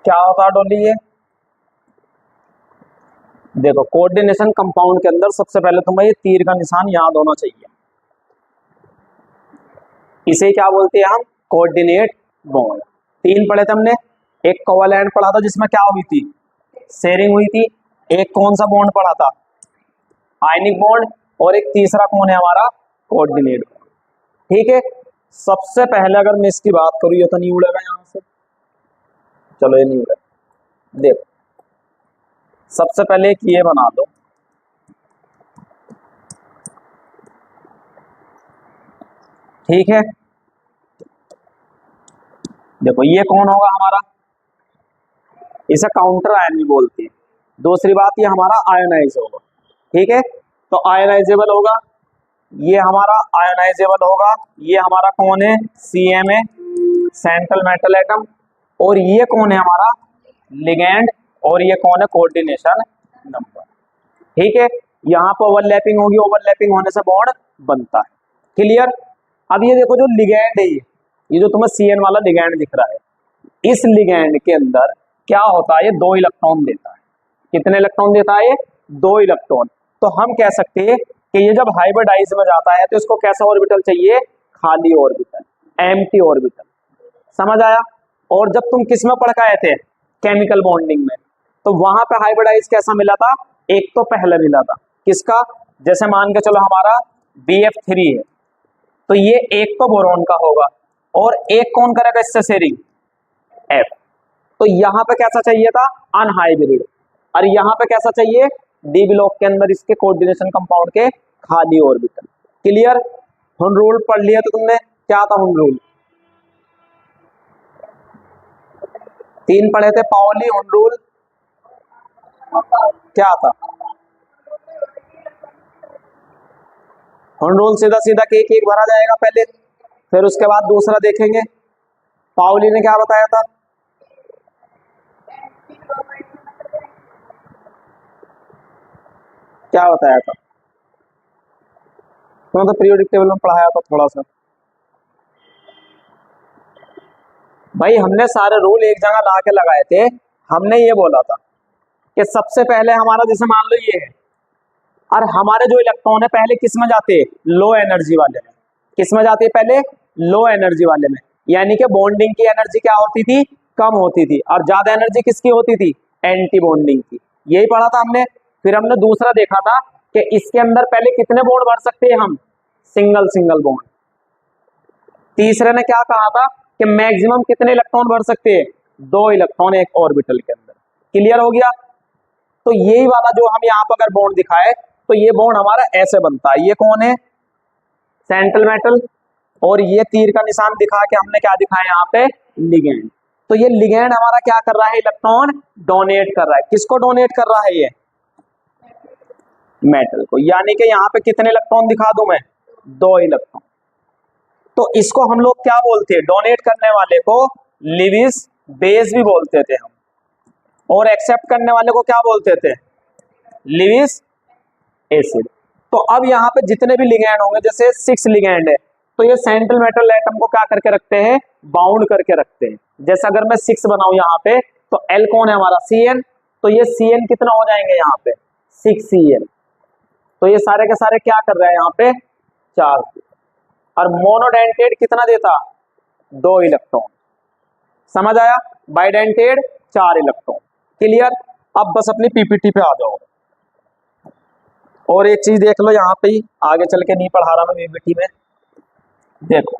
क्या होता है डॉली ये? देखो कोऑर्डिनेशन कंपाउंड के अंदर सबसे पहले तुम्हें ये तीर का निशान याद होना चाहिए। इसे क्या बोलते हैं हम? Coordinate bond. तीन पढ़े थे हमने, एक कोवैलेंट पढ़ा था जिसमें क्या हुई थी? शेयरिंग हुई थी। एक कौन सा बॉन्ड पढ़ा था? Ionic bond. और एक तीसरा कौन है हमारा? Coordinate bond. ठीक है, सबसे पहले अगर मैं इसकी बात करूं, ये तो नहीं उड़ेगा यहां से, चलो ये नहीं उड़ेगा। देखो सबसे पहले एक ये बना दो, ठीक है। देखो ये कौन होगा हमारा? इसे काउंटर आयन भी बोलते हैं। दूसरी बात ये हमारा आयोनाइज होगा, ठीक है। तो आयोनाइजेबल होगा, ये हमारा आयोनाइजेबल होगा। ये हमारा कौन है? CMA, central metal atom. और ये कौन है हमारा? लिगैंड। और ये कौन है? Coordination number. ठीक है, यहाँ पर ओवरलैपिंग होगी, ओवरलैपिंग होने से बॉन्ड बनता है। क्लियर? अब ये देखो जो लिगैंड है, ये जो तुम्हें CN वाला लिगैंड दिख रहा है, इस लिगैंड के अंदर क्या होता है? ये 2 इलेक्ट्रॉन देता है। कितने इलेक्ट्रॉन देता है ये? 2 इलेक्ट्रॉन। तो हम कह सकते हैं कि ये जब हाइब्रिडाइज में जाता है तो इसको कैसा ऑर्बिटल चाहिए? खाली ऑर्बिटल, एम्प्टी ऑर्बिटल। समझ आया? और जब तुम किस में पढ़ के आए थे? केमिकल बॉन्डिंग में, तो वहां पे हाइब्रिडाइज कैसा मिला था? एक तो पहले मिला था किसका? जैसे मान के चलो हमारा BF3 है, तो ये एक तो बोरॉन का होगा और एक कौन करेगा इससे शेयरिंग? F। तो यहाँ पे कैसा चाहिए था? अनहाइब्रिड। और यहाँ पे कैसा चाहिए? डी ब्लॉक के अंदर इसके कोऑर्डिनेशन कंपाउंड के खाली ऑर्बिटल। क्लियर? हुन रूल पढ़ लिया तो तुमने, क्या था हुन रूल? 3 पढ़े थे, पाउली, हुन रूल क्या था? हुन रूल सीधा सीधा एक एक भरा जाएगा पहले, फिर उसके बाद दूसरा देखेंगे। पाउली ने क्या बताया था? क्या बताया था? तुमने तो पीरियोडिक टेबल में पढ़ाया था थोड़ा सा। भाई हमने सारे रूल एक जगह ला के लगाए थे। हमने ये बोला था कि सबसे पहले हमारा, जैसे मान लो ये है, और हमारे जो इलेक्ट्रॉन है पहले किस में जाते हैं? लो एनर्जी वाले में। किस में जाते हैं पहले? लो एनर्जी वाले में। यानी कि बॉन्डिंग की एनर्जी क्या होती थी? कम होती थी। और ज्यादा एनर्जी किसकी होती थी? एंटी बॉन्डिंग की। यही पढ़ा था हमने। फिर हमने दूसरा देखा था कि इसके अंदर पहले कितने बॉन्ड भर सकते हैं हम? Single single bond. तीसरे ने क्या कहा था कि मैक्सिमम कितने इलेक्ट्रॉन भर सकते हैं? 2 इलेक्ट्रॉन एक ऑर्बिटल के अंदर। क्लियर हो गया? तो यही वाला जो हम यहाँ पर अगर बॉन्ड दिखाए, तो ये बॉन्ड हमारा ऐसे बनता है। ये कौन है? Central metal. और ये तीर का निशान दिखा के हमने क्या दिखाया यहाँ पे? लिगैंड। तो ये लिगैंड हमारा क्या कर रहा है? इलेक्ट्रॉन डोनेट कर रहा है। किसको डोनेट कर रहा है? ये मेटल को। यानी कि यहाँ पे कितने इलेक्ट्रॉन दिखा दूं मैं? 2 इलेक्ट्रॉन। तो इसको हम लोग क्या बोलते हैं? डोनेट करने वाले को लिविस बेस भी बोलते थे हम, और एक्सेप्ट करने वाले को क्या बोलते थे? Lewis acid. तो अब यहाँ पे जितने भी लिगैंड होंगे, जैसे 6 लिगैंड है, तो ये सेंट्रल मेटल एटम को क्या करके रखते हैं? बाउंड करके रखते हैं। जैसे अगर मैं 6 बनाऊं यहाँ पे, तो L कौन है हमारा? CN। तो ये CN कितना हो जाएंगे यहाँ पे? 6CN। तो ये सारे के सारे क्या कर रहे हैं यहाँ पे? चार्ज। और मोनोडेंटेड कितना देता? 2 इलेक्ट्रॉन। समझ आया? Bidentate 4 electron. क्लियर? अब बस अपनी PPT पे आ जाओ। और एक चीज देख लो यहाँ पे ही, आगे चल के नहीं पढ़ा रहा मैं PPT में। देखो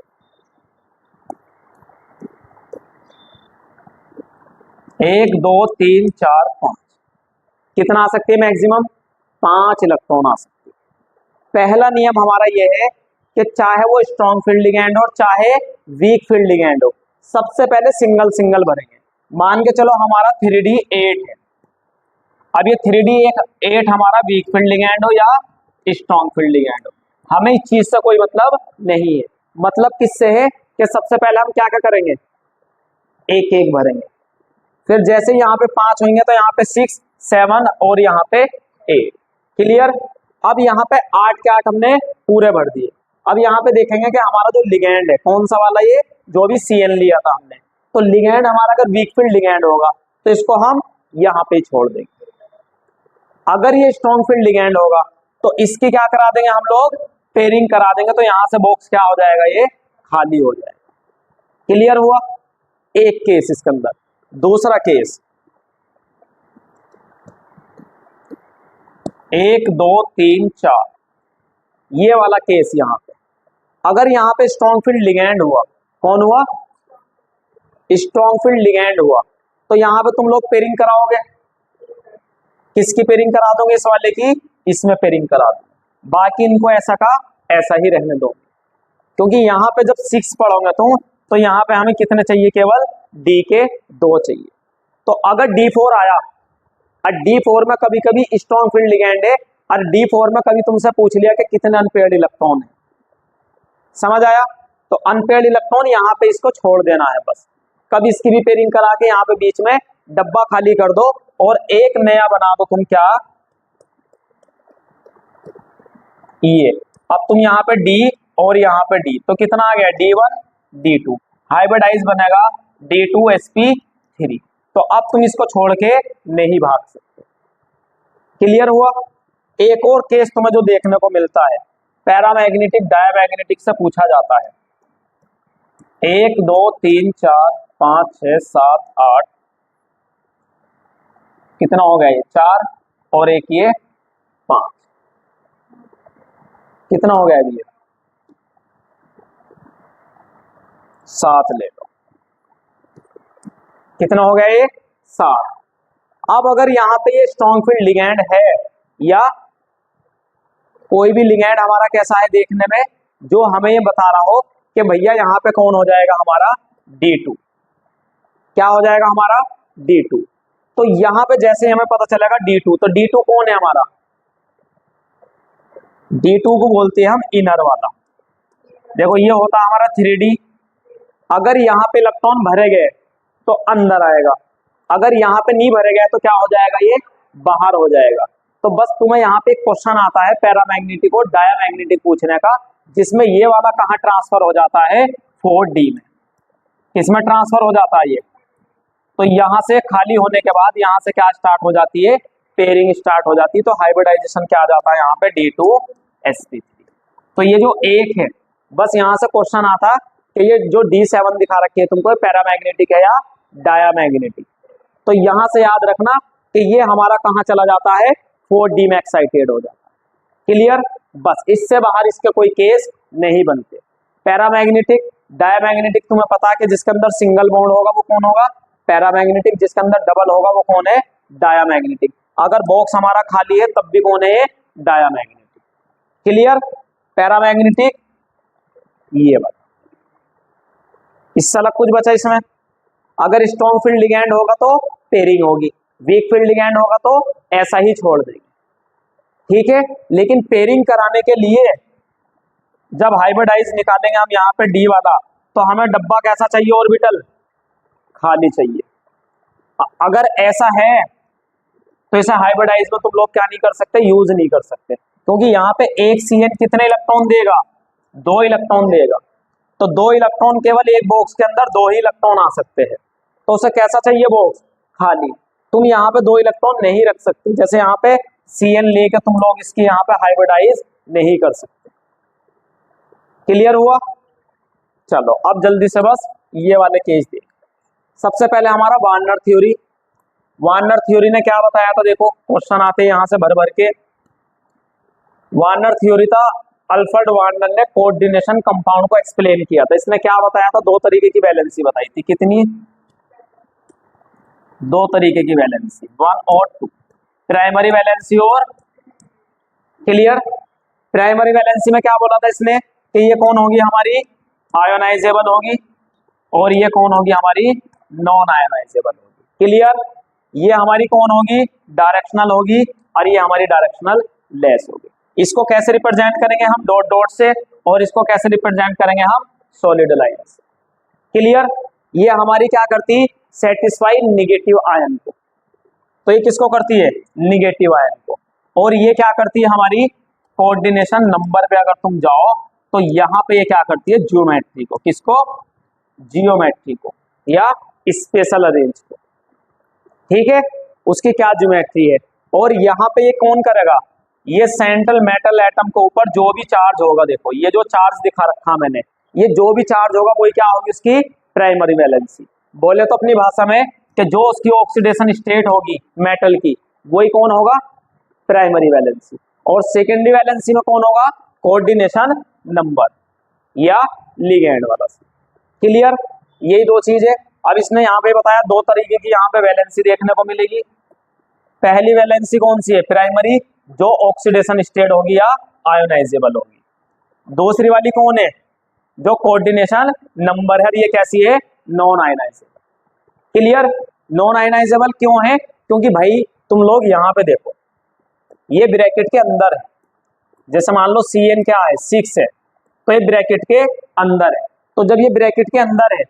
1 2 3 4 5 कितना आ सकते हैं? मैक्सिमम 5 इलेक्ट्रॉन आ सकते हैं। पहला नियम हमारा ये है कि चाहे वो स्ट्रॉन्ग फील्ड लिगैंड हो चाहे वीक फील्ड लिगैंड हो, सबसे पहले सिंगल सिंगल भरेंगे। मान के चलो हमारा 3D8 है। अब ये 3D8 हमारा वीक फील्ड लिगैंड हो या स्ट्रॉन्ग फील्ड लिगैंड हो, हमें इस चीज से कोई मतलब नहीं है। मतलब किससे है कि सबसे पहले हम क्या क्या करेंगे? एक एक भरेंगे। फिर जैसे यहाँ पे 5 होंगे तो यहाँ पे 6 7 और यहाँ पे 8। क्लियर? अब यहाँ पे 8 के 8 हमने पूरे भर दिए। अब यहाँ पे देखेंगे कि हमारा जो लिगैंड है कौन सा वाला, ये जो भी CN लिया था हमने, तो लिगैंड हमारा अगर वीक फील्ड लिगैंड होगा तो इसको हम यहां पे छोड़ देंगे। अगर ये स्ट्रॉन्ग फील्ड लिगेंड होगा तो इसकी क्या करा देंगे हम लोग, पेयरिंग करा देंगे, तो यहां से बॉक्स क्या हो जाएगा, ये खाली हो जाएगा। क्लियर हुआ एक केस इसके अंदर। दूसरा केस 1 2 3 4 ये वाला केस, यहां पे अगर यहां पे स्ट्रॉन्ग फील्ड लिगेंड हुआ, कौन हुआ, स्ट्रॉन्ग फील्ड लिगेंड हुआ, तो यहां पे तुम लोग पेयरिंग कराओगे, किसकी पेयरिंग करा दोगे, इस वाले की, इसमें पेयरिंग करा दो, बाकी इनको ऐसा का ऐसा ही रहने दो, क्योंकि यहां पे जब 6 पढ़ोगे तो यहां पे हमें कितने चाहिए, केवल डी के 2 चाहिए। तो अगर D4 आया, और D4 में कभी कभी स्ट्रॉन्ग फील्ड लिगेंड है, और D4 में कभी तुमसे पूछ लिया कि कितने अनपेयर्ड इलेक्ट्रॉन है, समझ आया, तो अनपेयर्ड इलेक्ट्रॉन यहां पे इसको छोड़ देना है बस। कभी इसकी भी पेयरिंग करा के यहां पे बीच में डब्बा खाली कर दो और एक नया बना दो तुम, क्या, ये। अब तुम यहाँ पे D और यहाँ पे D, तो कितना आ गया, D1 D2, हाइब्रिडाइज बनेगा D2sp3। तो अब तुम इसको छोड़ के नहीं भाग सकते। क्लियर हुआ। एक और केस तुम्हें जो देखने को मिलता है, पैरामैग्नेटिक डायमैग्नेटिक से पूछा जाता है। 1 2 3 4 5 6 7 8 कितना हो गया, ये 4 और एक ये 5, कितना हो गया अभी, ये 7 ले लो, कितना हो गया, ये 7। अब अगर यहां पे ये स्ट्रॉन्ग फील्ड लिगेंड है, या कोई भी लिगेंड हमारा कैसा है देखने में, जो हमें ये बता रहा हो कि भैया यहाँ पे कौन हो जाएगा हमारा, D2, क्या हो जाएगा हमारा, D2। तो यहां पे जैसे हमें पता चलेगा D2, तो D2 कौन है हमारा, D2 को बोलते हैं हम इनर वाला। देखो ये होता है हमारा 3D, अगर यहाँ पे इलेक्ट्रॉन भरे गए तो अंदर आएगा, अगर यहाँ पे नहीं भरे गए तो क्या हो जाएगा, ये बाहर हो जाएगा। तो बस तुम्हें यहाँ पे एक क्वेश्चन आता है पैरामैग्नेटिक और डायमैग्नेटिक पूछने का, जिसमें ये वाला कहाँ ट्रांसफर हो जाता है, 4D में। किसमें ट्रांसफर हो जाता है ये, तो यहां से खाली होने के बाद यहां से क्या स्टार्ट हो जाती है, पेयरिंग स्टार्ट हो जाती है। तो हाइब्रिडाइजेशन क्या आ जाता है यहाँ पे, D2sp3। तो ये जो एक है, बस यहां से क्वेश्चन आता कि ये जो D7 दिखा रखी है तुमको, पैरामैग्नेटिक है या डायमैग्नेटिक। तो यहां से याद रखना कि ये हमारा कहाँ चला जाता है, 4D में एक्साइटेड हो जाता है। क्लियर, बस इससे बाहर इसके कोई केस नहीं बनते। पैरामैग्नेटिक डायमैग्नेटिक तुम्हें पता है कि जिसके अंदर सिंगल बॉन्ड होगा वो कौन होगा, पैरामैग्नेटिक, जिसके अंदर डबल होगा वो कौन है, डायमैग्नेटिक। अगर बॉक्स हमारा खाली है तब भी कौन है, डायमैग्नेटिक। क्लियर, पैरामैग्नेटिक ये बता, इससे अलग कुछ बचा इसमें। अगर स्ट्रॉन्ग फील्ड लिगेंड होगा तो पेयरिंग होगी, वीक फील्ड लिगेंड होगा तो ऐसा ही छोड़ देंगे, ठीक है। लेकिन पेयरिंग कराने के लिए जब हाइब्रिडाइज निकालेंगे हम यहाँ पे D वाला, तो हमें डब्बा कैसा चाहिए, ऑर्बिटल खाली चाहिए। अगर ऐसा है तो इसे हाइब्रिडाइज में तुम लोग क्या नहीं कर सकते, यूज नहीं कर सकते, क्योंकि यहाँ पे एक CN कितने इलेक्ट्रॉन देगा, 2 इलेक्ट्रॉन देगा। तो 2 इलेक्ट्रॉन केवल एक बॉक्स के अंदर 2 ही इलेक्ट्रॉन आ सकते हैं, तो उसे कैसा चाहिए, बॉक्स खाली। तुम यहाँ पे 2 इलेक्ट्रॉन नहीं रख सकते, जैसे यहाँ पे CN लेके तुम लोग इसकी यहाँ पे हाइब्रिडाइज नहीं कर सकते। क्लियर हुआ। चलो अब जल्दी से बस ये वाले केस देख। सबसे पहले हमारा वार्नर थ्योरी। वार्नर थ्योरी ने क्या बताया था, देखो क्वेश्चन आते हैं यहां से भर भर के। वार्नर थ्योरी था, अल्फ्रेड वार्नर ने कोऑर्डिनेशन कंपाउंड को एक्सप्लेन किया था। इसने क्या बताया था, 2 तरीके की वैलेंसी बताई थी। कितनी, 2 तरीके की वैलेंसी, 1 और 2, प्राइमरी वैलेंसी और। क्लियर, प्राइमरी वैलेंसी में क्या बोला था इसने कि ये कौन होगी हमारी, आयोनाइजेबल होगी, और ये कौन होगी हमारी, नॉन आयोनाइजेबल होगी। क्लियर, ये हमारी कौन होगी, डायरेक्शनल होगी, और ये हमारी डायरेक्शनल लेस होगी। इसको कैसे रिप्रेजेंट करेंगे हम, डॉट डॉट से, और इसको कैसे रिप्रेजेंट करेंगे हम, सॉलिड लाइन से। क्लियर, ये हमारी क्या करती, सेटिस्फाई निगेटिव आयन को। तो ये किसको करती है, निगेटिव आयन को। और ये क्या करती है हमारी, कोऑर्डिनेशन नंबर पे अगर तुम जाओ तो यहाँ पे ये क्या करती है, ज्योमेट्री को, किसको, जियोमेट्री को या स्पेशल अरेंज को। ठीक है, उसकी क्या ज्योमेट्री है। और यहाँ पे ये कौन करेगा, ये सेंट्रल मेटल एटम के ऊपर जो भी चार्ज होगा, देखो ये जो चार्ज दिखा रखा मैंने, ये जो भी चार्ज होगा वही क्या होगी, उसकी प्राइमरी वैलेंसी। बोले तो अपनी भाषा में कि जो उसकी ऑक्सीडेशन स्टेट होगी मेटल की, वही कौन होगा, प्राइमरी वैलेंसी। और सेकेंडरी वैलेंसी में कौन होगा, कोऑर्डिनेशन नंबर या लिगेंड वाला। क्लियर, यही दो चीज है। अब इसने यहाँ पे बताया दो तरीके की यहाँ पे वैलेंसी देखने को मिलेगी। पहली वैलेंसी कौन सी है, प्राइमरी, जो ऑक्सीडेशन स्टेट होगी या आयोनाइजेबल होगी। दूसरी वाली कौन है, जो कोऑर्डिनेशन नंबर है, ये कैसी है, non ionisable. Clear, non ionisable क्यों है, क्योंकि भाई तुम लोग यहाँ पे देखो, ये ब्रैकेट के अंदर है, जैसे मान लो Cn क्या है 6 है, तो ये ब्रैकेट के अंदर है। तो जब ये ब्रैकेट के अंदर है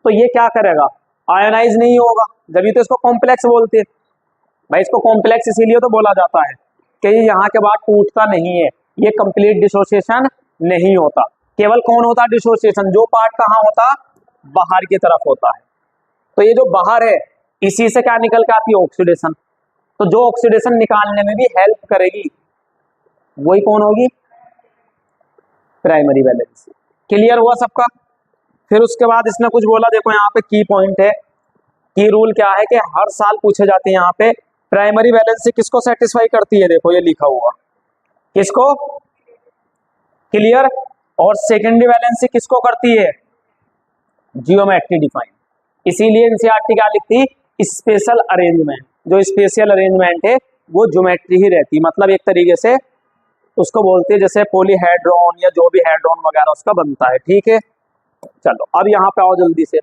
तो ये क्या करेगा, आयोनाइज नहीं होगा, जब ये तो इसको कॉम्प्लेक्स बोलते हैं। भाई इसको कॉम्प्लेक्स इसीलिए तो बोला जाता है कि ये यहाँ के बाद टूटता नहीं है, ये कंप्लीट डिसोसिएशन नहीं होता। केवल कौन होता है डिसोसिएशन, जो पार्ट कहाँ होता, बाहर की तरफ होता है। तो ये जो बाहर है इसी से क्या निकल के आती है, ऑक्सीडेशन। तो जो ऑक्सीडेशन निकालने में भी हेल्प करेगी वही कौन होगी, प्राइमरी वैलेंसी। क्लियर हुआ सबका। फिर उसके बाद इसने कुछ बोला, देखो यहाँ पे की पॉइंट है, की रूल क्या है कि हर साल पूछे जाते हैं यहाँ पे, प्राइमरी वैलेंसी किसको सेटिस्फाई करती है, देखो ये लिखा हुआ, किसको, क्लियर। और सेकेंडरी वैलेंसी किसको करती है, जियोमेट्री डिफाइन। इसीलिए एनसीईआरटी क्या लिखती, स्पेशल अरेंजमेंट। जो स्पेशल अरेंजमेंट है वो ज्योमेट्री ही रहती, मतलब एक तरीके से उसको बोलते हैं जैसे पॉलीहेड्रॉन या जो भी हेड्रॉन वगैरह उसका बनता है। ठीक है, चलो अब यहाँ पे आओ जल्दी से।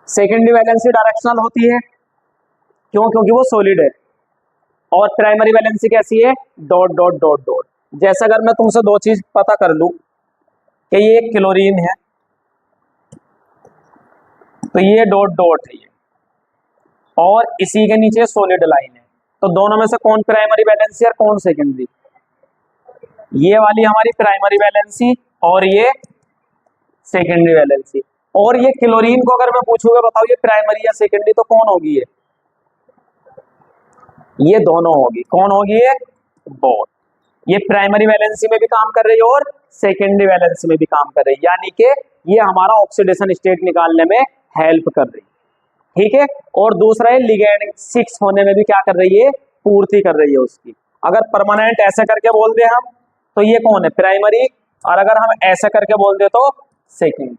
सेकेंडरी वैलेंसी डायरेक्शनल होती है, क्यों, क्योंकि वो सॉलिड है। और प्राइमरी वैलेंसी कैसी है, डॉट डॉट डॉट डॉट। जैसे अगर मैं तुमसे दो चीज पता कर लूं कि ये एक क्लोरीन है, तो ये डॉट डॉट है ये, और इसी के नीचे सॉलिड लाइन है, तो दोनों में से कौन प्राइमरी वैलेंसी और कौन सेकेंडरी, ये वाली हमारी प्राइमरी वैलेंसी और ये सेकेंडरी वैलेंसी। और ये क्लोरीन को अगर मैं पूछूंगा बताओ ये प्राइमरी या सेकेंडरी, तो कौन होगी ये दोनों होगी। कौन होगी ये, बोथ। ये प्राइमरी वैलेंसी में भी काम कर रही है और सेकेंडरी वैलेंसी में भी काम कर रही है, यानी कि ये हमारा ऑक्सीडेशन स्टेट निकालने में हेल्प कर रही है। ठीक है, और दूसरा है लिगैंड 6 होने में भी क्या कर रही है, पूर्ति कर रही है उसकी। अगर परमानेंट ऐसे करके बोल दे हम तो ये कौन है, प्राइमरी, और अगर हम ऐसे करके बोल दे तो सेकेंडरी।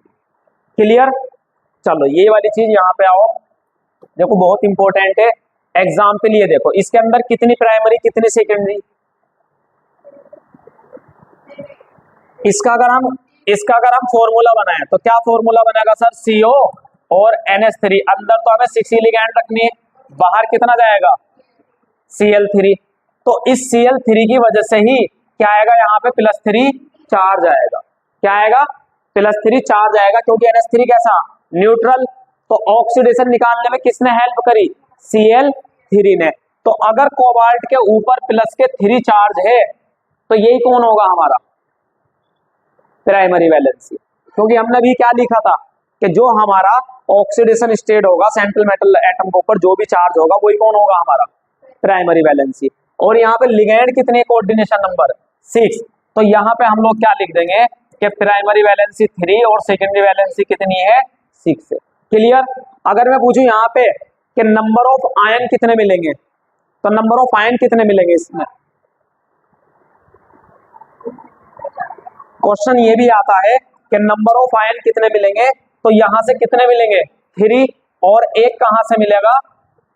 क्लियर, चलो ये वाली चीज यहाँ पे आओ, देखो बहुत इंपॉर्टेंट है। एग्जाम्पल ये देखो, इसके अंदर कितनी प्राइमरी कितनी सेकेंडरी, इसका अगर हम फॉर्मूला बनाए तो क्या फॉर्मूला बनेगा सर, CO और NH3। अंदर तो हमें 6 लिगैंड रखनी है, बाहर कितना जाएगा, Cl3। तो इस Cl3 की वजह से ही क्या आएगा, यहाँ पे +3 चार्ज आएगा। क्या आएगा, +3 चार्ज आएगा, क्योंकि NH3 कैसा, न्यूट्रल। तो ऑक्सीडेशन निकालने में किसने हेल्प करी, Cl3 ने। तो अगर कोबाल्ट के ऊपर +3 चार्ज है तो यही कौन होगा हमारा, प्राइमरी वैलेंसी। क्योंकि हमने अभी क्या लिखा था कि जो हमारा ऑक्सीडेशन स्टेट होगा सेंट्रल मेटल एटम के ऊपर जो भी चार्ज होगा वही कौन होगा, हमारा प्राइमरी वैलेंसी। और यहाँ पे लिगैंड कितने, कोऑर्डिनेशन नंबर 6। तो यहाँ पे हम लोग क्या लिख देंगे कि प्राइमरी वैलेंसी 3 और सेकेंडरी वैलेंसी कितनी है, 6 है। क्लियर। अगर मैं पूछूं यहाँ पे कि नंबर ऑफ आयन कितने मिलेंगे, तो नंबर ऑफ आयन कितने मिलेंगे इसमें, क्वेश्चन ये भी आता है कि नंबर ऑफ आयन कितने मिलेंगे, तो यहां से कितने मिलेंगे 3, और एक कहां से मिलेगा,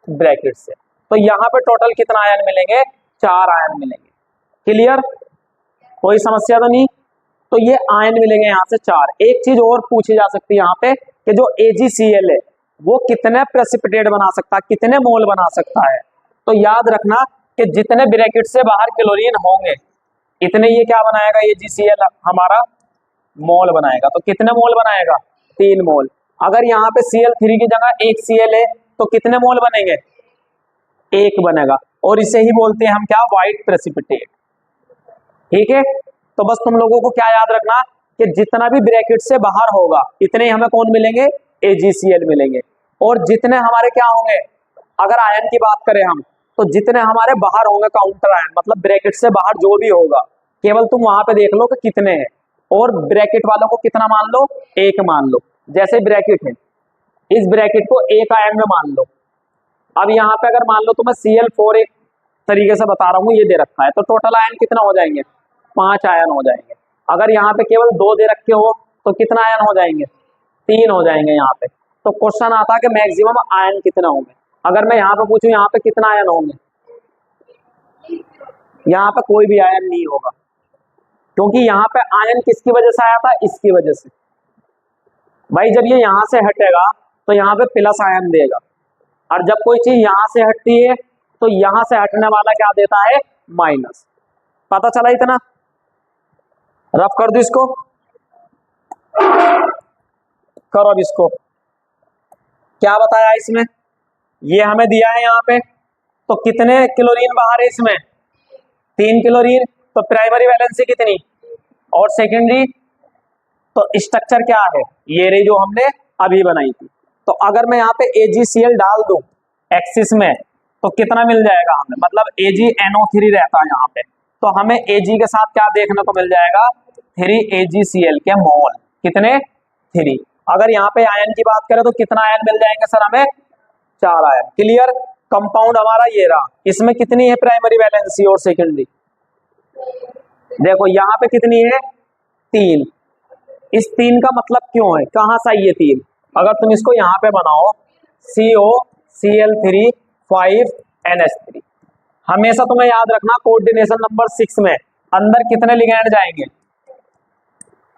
ब्रैकेट से। तो यहाँ पे टोटल कितना आयन मिलेंगे, 4 आयन मिलेंगे। क्लियर, कोई समस्या तो नहीं। तो ये आयन मिलेंगे यहाँ से 4। एक चीज और पूछी जा सकती है यहाँ पे कि जो AgCl है वो कितने प्रेसिपिटेट बना सकता है, कितने मोल बना सकता है। तो याद रखना कि जितने ब्रैकेट से बाहर क्लोरीन होंगे इतने ये क्या बनाएगा, AgCl हमारा मोल बनाएगा। तो कितने मोल बनाएगा, 3 मोल। अगर यहाँ पे Cl3 की जगह एक Cl है तो कितने मोल बनेंगे, 1 बनेगा। और इसे ही बोलते हैं हम क्या, व्हाइट प्रेसिपिटेट। ठीक है, तो बस तुम लोगों को क्या याद रखना कि जितना भी ब्रैकेट से बाहर होगा इतने हमें कौन मिलेंगे, AgCl मिलेंगे। और जितने हमारे क्या होंगे, अगर आयन की बात करें हम, तो जितने हमारे बाहर होंगे काउंटर आयन, मतलब ब्रैकेट से बाहर जो भी होगा, केवल तुम वहां पे देख लो कि कितने हैं, और ब्रैकेट वालों को कितना मान लो, एक मान लो। जैसे ब्रैकेट है, इस ब्रैकेट को एक आयन में मान लो। अब यहाँ पे अगर मान लो तुम्हें Cl4 एक तरीके से बता रहा हूँ, ये दे रखा है, तो टोटल आयन कितना हो जाएंगे, 5 आयन हो जाएंगे। अगर यहाँ पे केवल 2 दे रखे हो तो कितना आयन हो जाएंगे, 3 हो जाएंगे यहाँ पे। तो क्वेश्चन आता है कि मैक्सिमम आयन कितना होंगे। अगर मैं यहाँ पे पूछूं यहाँ पे कितना आयन होंगे, यहाँ पे कोई भी आयन नहीं होगा, क्योंकि यहाँ पे आयन किसकी वजह से आया था, इसकी वजह से। भाई जब ये यहाँ से हटेगा तो यहाँ पे प्लस आयन देगा, और जब कोई चीज यहाँ से हटती है तो यहाँ से हटने वाला क्या देता है, माइनस। पता चला इतना, रफ कर दो इसको, करो अब इसको। क्या बताया इसमें, ये हमें दिया है यहाँ पे, तो कितने क्लोरीन बाहर है इसमें, 3 क्लोरीन। तो प्राइमरी वैलेंसी कितनी, और सेकेंडरी, तो स्ट्रक्चर क्या है, ये रही जो हमने अभी बनाई थी। तो अगर मैं यहाँ पे AgCl डाल दूं एक्सिस में, तो कितना मिल जाएगा हमें, मतलब AgNO3 रहता है यहाँ पे, तो हमें Ag के साथ क्या देखने को मिल जाएगा, 3 AgCl के मोल, कितने, 3। अगर यहाँ पे आयन की बात करें तो कितना आयन मिल जाएंगे सर हमें, 4 आयन। क्लियर। कंपाउंड हमारा ये रहा, इसमें कितनी है प्राइमरी वैलेंसी और सेकेंडरी, देखो यहाँ पे कितनी है, 3। इस 3 का मतलब क्यों है, कहाँ से आई है 3, अगर तुम इसको यहाँ पे बनाओ COCl3 5NH3, हमेशा तुम्हें याद रखना कोऑर्डिनेशन नंबर 6 में अंदर कितने लिगैंड जाएंगे,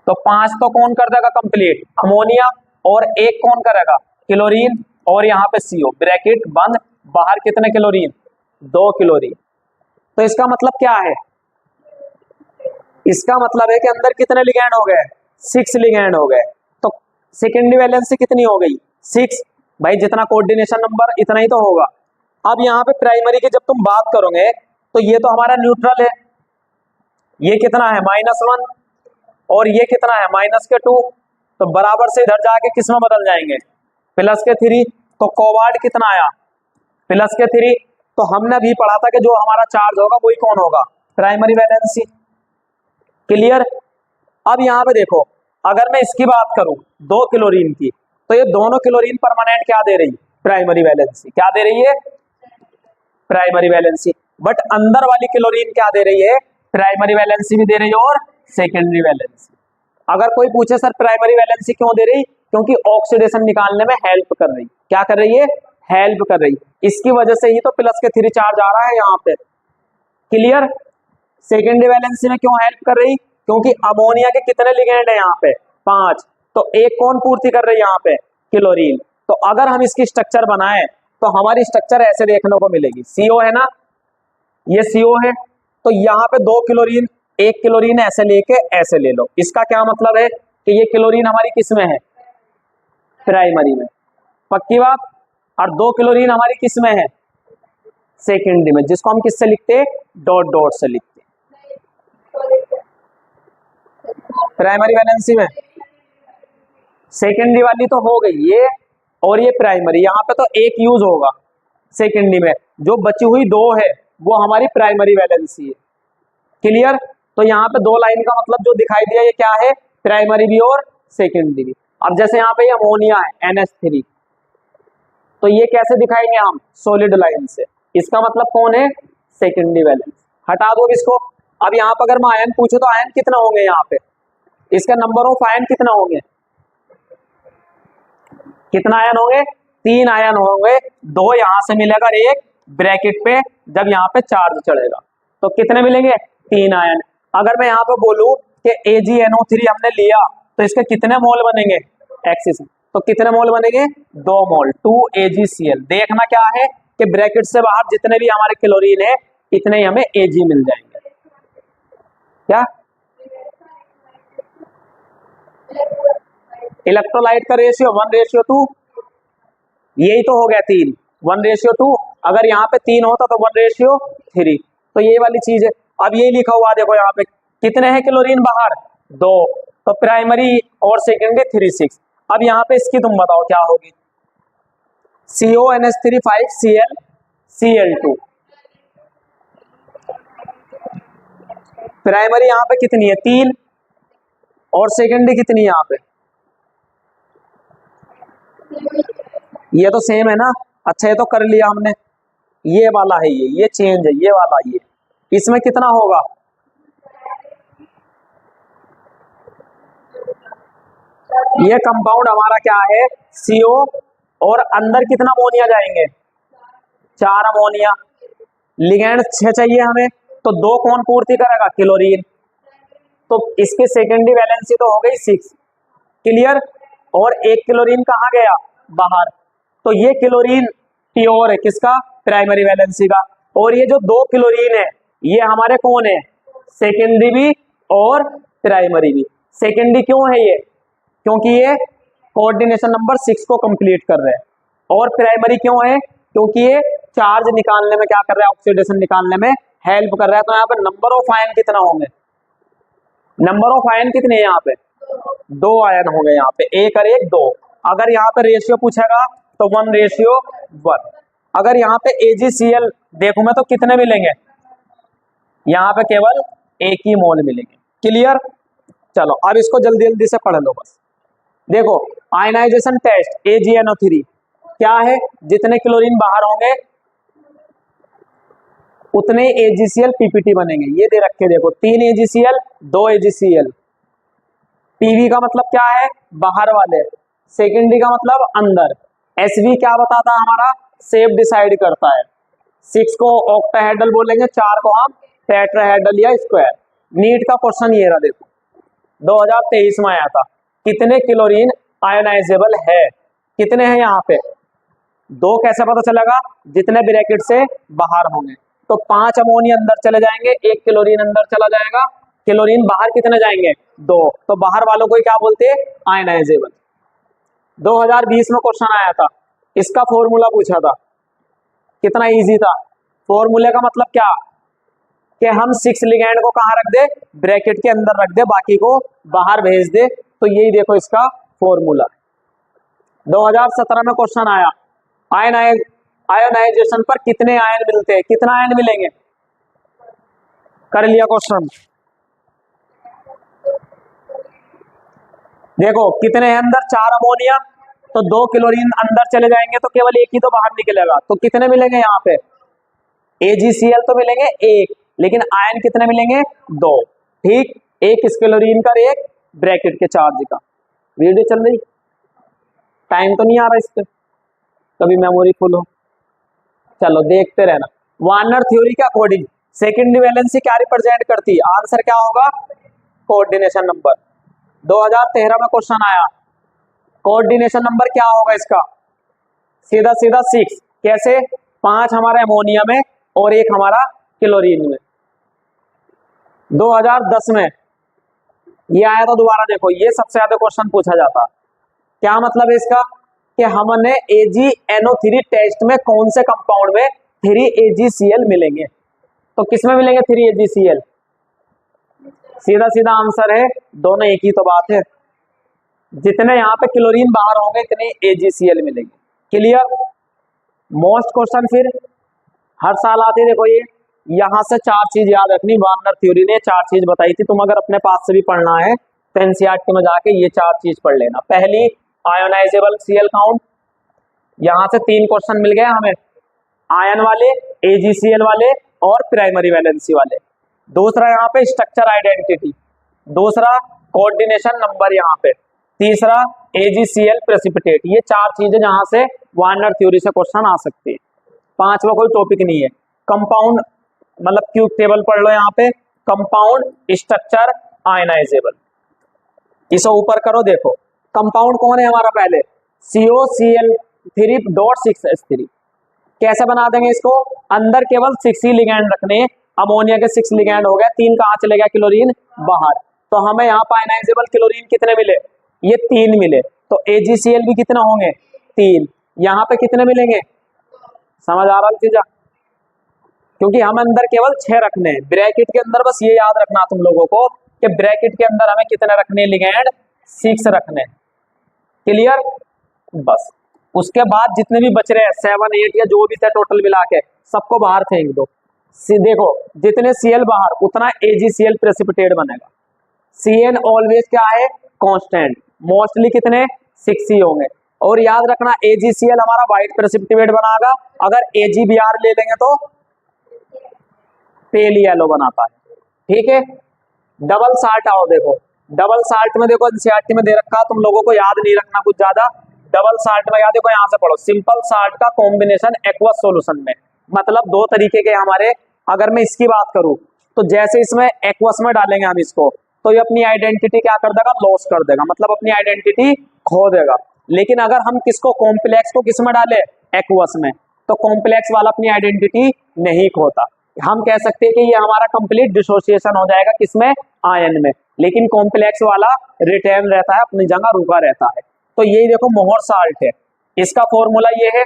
तो 5 तो कौन कर देगा कंप्लीट, अमोनिया, और एक कौन करेगा, क्लोरीन, और यहाँ पे CO, ब्रैकेट बंद, बाहर कितने क्लोरीन, 2 क्लोरीन। तो इसका मतलब क्या है, इसका मतलब है कि अंदर कितने लिगैंड हो गए, 6 लिगैंड हो गए। तो सेकेंडरी वैलेंसी कितनी हो गई, 6। भाई जितना कोऑर्डिनेशन नंबर इतना ही तो होगा। अब यहाँ पे प्राइमरी की जब तुम बात करोगे तो ये तो हमारा न्यूट्रल है, ये कितना है, -1, और ये कितना है, -2, तो बराबर से इधर जाके किस में बदल जाएंगे, +3। तो कोवार्ड कितना आया, +3। तो हमने अभी पढ़ा था कि जो हमारा चार्ज होगा वही कौन होगा, प्राइमरी वैलेंसी। क्लियर। अब यहाँ पे देखो, अगर मैं इसकी बात करूं 2 क्लोरीन की, तो ये दोनों क्लोरीन परमानेंट क्या दे रही, प्राइमरी वैलेंसी, क्या दे रही है, प्राइमरी वैलेंसी। बट अंदर वाली क्लोरीन क्या दे रही है, प्राइमरी वैलेंसी भी दे रही है और सेकेंडरी वैलेंसी। अगर कोई पूछे सर प्राइमरी वैलेंसी क्यों दे रही, क्योंकि ऑक्सीडेशन निकालने में हेल्प कर रही, क्या कर रही है, हेल्प कर रही, इसकी वजह से ही तो +3 चार्ज आ रहा है यहाँ पे। क्लियर। सेकेंडरी वैलेंसी में क्यों हेल्प कर रही, क्योंकि अमोनिया के कितने लिगैंड है यहाँ पे, 5, तो एक कौन पूर्ति कर रही है यहाँ पे, क्लोरीन। तो अगर हम इसकी स्ट्रक्चर बनाए तो हमारी स्ट्रक्चर ऐसे देखने को मिलेगी, CO है ना, ये CO है, तो यहाँ पे 2 क्लोरीन, एक क्लोरीन ऐसे लेके ऐसे ले लो। इसका क्या मतलब है कि ये क्लोरीन हमारी किस में है, प्राइमरी में, पक्की बात। और 2 क्लोरीन हमारी किस में है, सेकेंडरी में, जिसको हम किससे लिखते हैं, डॉट डॉट से लिखते हैं प्राइमरी वैलेंसी में। सेकेंडरी वाली तो हो गई ये, और ये प्राइमरी, यहाँ पे तो एक यूज होगा सेकेंडरी में, जो बची हुई 2 है वो हमारी प्राइमरी वैलेंसी है। क्लियर। तो यहाँ पे 2 लाइन का मतलब जो दिखाई दिया ये क्या है, प्राइमरी भी और सेकेंडरी भी। अब जैसे यहाँ पे ये अमोनिया है NH3, तो ये कैसे दिखाएंगे हम, सॉलिड लाइन से, इसका मतलब कौन है, सेकेंडरी वैलेंस। हटा दो इसको। अब यहाँ पर अगर मैं आयन पूछूं तो आयन कितना होंगे, यहाँ पे इसका नंबर ऑफ आयन कितना होंगे, कितना आयन होंगे, 3 आयन होंगे। 2 यहाँ से मिलेगा, एक ब्रैकेट पे जब यहाँ पे चार्ज चढ़ेगा तो कितने मिलेंगे, 3 आयन। अगर मैं यहाँ पे बोलूं कि AgNO3 हमने लिया तो इसके कितने मोल बनेंगे, एक्सिस, तो कितने मोल बनेंगे, 2 मोल, 2 AgCl। देखना क्या है कि ब्रैकेट से बाहर जितने भी हमारे क्लोरीन है इतने ही हमें Ag मिल जाएंगे। क्या इलेक्ट्रोलाइट का रेशियो 1:2, यही तो हो गया 3, 1:2। अगर यहाँ पे 3 होता तो 1:3, तो ये वाली चीज है। अब ये लिखा हुआ देखो यहाँ पे कितने हैं क्लोरीन बाहर, 2, तो प्राइमरी और सेकेंडरी 3, 6। अब यहाँ पे इसकी तुम बताओ क्या होगी, CONH3 5Cl Cl2। प्राइमरी यहां पे कितनी है 3 और सेकेंडरी कितनी है यहां पे, ये तो सेम है ना। अच्छा ये तो कर लिया हमने, ये वाला है ये चेंज है, ये वाला ये, इसमें कितना होगा, ये कंपाउंड हमारा क्या है CO, और अंदर कितना अमोनिया जाएंगे 4 अमोनिया। लिगैंड 6 चाहिए हमें, तो 2 कौन पूर्ति करेगा क्लोरीन, तो इसकी सेकेंडरी वैलेंसी तो हो गई 6, क्लियर। और एक क्लोरीन कहाँ गया बाहर, तो ये क्लोरीन प्योर है किसका प्राइमरी वैलेंसी का, और ये जो 2 क्लोरीन है ये हमारे कौन है सेकेंडरी भी और प्राइमरी भी। सेकेंडरी क्यों है ये, क्योंकि ये कोऑर्डिनेशन नंबर 6 को कंप्लीट कर रहे हैं, और प्राइमरी क्यों है क्योंकि ये चार्ज निकालने में क्या कर रहा है, ऑक्सीडेशन निकालने में हेल्प कर रहा है। तो यहाँ पे नंबर ऑफ आयन कितना होंगे, नंबर ऑफ आयन कितने हैं यहाँ पे 2 आयन होंगे यहाँ पे, 1 और 1 2। अगर यहाँ पे रेशियो पूछेगा तो 1:1। अगर यहाँ पे AgCl देखूं मैं तो कितने मिलेंगे, यहाँ पे केवल 1 ही मोल मिलेंगे, क्लियर। चलो अब इसको जल्दी जल्दी से पढ़ लो बस। देखो आयनाइजेशन टेस्ट AgNO3 क्या है, जितने क्लोरीन बाहर होंगे उतने AgCl PPT बनेंगे, ये दे रखे देखो 3 AgCl 2 AgCl। PV का मतलब क्या है बाहर वाले, सेकेंडरी का मतलब अंदर। SV क्या बताता है हमारा शेप डिसाइड करता है, 6 को ऑक्टाहेड्रल बोलेंगे, 4 को हम टेट्राहेड्रल या स्क्वायर। नीट का क्वेश्चन ये रहा देखो 2023 में आया था, कितने क्लोरीन आयोनाइजेबल है, कितने हैं यहाँ पे 2, कैसे पता चलेगा जितने ब्रैकेट से बाहर होंगे, तो 5 अमोनिया अंदर चले जाएंगे, 1 क्लोरीन अंदर चला जाएगा, क्लोरीन बाहर कितने जाएंगे 2, तो बाहर वालों को क्या बोलते हैं आयनाइजेबल। 2020 में क्वेश्चन आया था, इसका फॉर्मूला पूछा था, कितना इजी था। फॉर्मूले का मतलब क्या कि हम 6 लिगैंड को कहाँ रख दे ब्रैकेट के अंदर रख दे, बाकी को बाहर भेज दे, तो यही देखो इसका फॉर्मूला। 2017 में क्वेश्चन आया आयोनाइजेशन पर कितने आयन मिलते हैं, कितना आयन मिलेंगे, कर लिया क्वेश्चन। देखो कितने हैं अंदर 4 अमोनिया, तो 2 क्लोरीन अंदर चले जाएंगे तो केवल 1 ही तो बाहर निकलेगा, तो कितने मिलेंगे यहाँ पे AgCl तो मिलेंगे 1, लेकिन आयन कितने मिलेंगे 2, ठीक। 1 इस क्लोरीन का, 1 ब्रैकेट के चार्ज का। वीडियो चल रही, टाइम तो नहीं आ रहा इस पे, कभी मेमोरी फुल हो, चलो देखते रहना। वार्नर थ्योरी के अकॉर्डिंग सेकेंडरी वैलेंसी क्या रिप्रेजेंट करती है, आंसर क्या होगा कोऑर्डिनेशन नंबर। 2013 में क्वेश्चन आया, कोऑर्डिनेशन नंबर क्या होगा इसका, सीधा सीधा 6, कैसे 5 हमारे अमोनिया में और 1 हमारा क्लोरीन में। 2010 में ये आया था दोबारा, देखो ये सबसे ज्यादा क्वेश्चन पूछा जाता, क्या मतलब है इसका कि हमने AgNO3 टेस्ट में कौन से कंपाउंड में 3 AgCl मिलेंगे, तो किसमें मिलेंगे 3 AgCl, सीधा सीधा आंसर है दोनों एक ही तो बात है, जितने यहाँ पे क्लोरीन बाहर होंगे इतने AgCl मिलेंगे, क्लियर। मोस्ट क्वेश्चन फिर हर साल आते, देखो ये यहाँ से 4 चीज याद रखनी, वार्नर थ्योरी ने 4 चीज बताई थी, तुम अगर अपने पास से भी पढ़ना है तो एनसीईआरटी में जाके ये 4 चीज पढ़ लेना। पहली आयोनाइजेबल Cl काउंट, यहाँ से 3 क्वेश्चन मिल गए हमें, आयन वाले AgCl वाले और प्राइमरी वैलेंसी वाले। दूसरा यहाँ पे स्ट्रक्चर आइडेंटिटी, दूसरा कोऑर्डिनेशन नंबर, यहाँ पे तीसरा AgCl प्रेसिपिटेट। ये 4 चीजें जहां से वार्नर थ्योरी से क्वेश्चन आ सकती है। 5वां कोई टॉपिक नहीं है, कंपाउंड मतलब क्यूब टेबल पढ़ लो, यहाँ पे कंपाउंड स्ट्रक्चर आयनाइजेबल, इसे ऊपर करो। देखो कंपाउंड कौन है हमारा, पहले COCl3.6H3। कैसे बना देंगे इसको, अंदर केवल 6 ही लिगैंड रखने, अमोनिया के 6 लिगैंड हो गया, 3 कहाँ चले गया क्लोरीन बाहर, तो हमें यहाँ पर आयनाइजेबल क्लोरीन कितने मिले, ये 3 मिले, तो AgCl भी कितना होंगे 3, यहाँ पे कितने मिलेंगे, समझ आ रहा है चीजा, क्योंकि हम अंदर केवल 6 रखने हैं ब्रैकेट के अंदर, बस ये याद रखना तुम लोगों को कि ब्रैकेट के अंदर हमें कितने रखने लिगैंड 6 रखने, क्लियर। बस उसके बाद जितने भी बच रहे हैं 7 8 या जो भी थे टोटल मिला के सबको बाहर फेंक दो। देखो जितने Cl बाहर उतना AgCl प्रेसिपिटेट बनेगा। Cn ऑलवेज क्या है, कांस्टेंट, मोस्टली कितने 6 ही होंगे। और याद रखना AgCl हमारा व्हाइट प्रेसिपिटेट बनाएगा, अगर AgBr ले लेंगे तो पेल येलो बनाता है। ठीक है, डबल साल्ट आओ देखो, डबल साल्ट में देखो एनसीईआरटी में दे रखा, तुम लोगों को याद नहीं रखना कुछ ज्यादा। डबल साल्ट में याद देखो यहाँ से पढ़ो, सिंपल साल्ट का कॉम्बिनेशन एक्वस सॉल्यूशन में, मतलब दो तरीके के हमारे। अगर मैं इसकी बात करूं तो जैसे इसमें एक्वस में डालेंगे हम इसको तो ये अपनी आइडेंटिटी क्या कर देगा, लॉस कर देगा, मतलब अपनी आइडेंटिटी खो देगा। लेकिन अगर हम किसको कॉम्प्लेक्स को किस में डाले, एक्वस में, तो कॉम्प्लेक्स वाला अपनी आइडेंटिटी नहीं खोता। हम कह सकते हैं कि ये हमारा कंप्लीट डिसोसिएशन हो जाएगा किसमें, आयन में, लेकिन कॉम्प्लेक्स वाला रिटेन रहता है, अपनी जगह रुका रहता है। तो यही देखो मोहर साल्ट है, इसका फॉर्मूला ये है।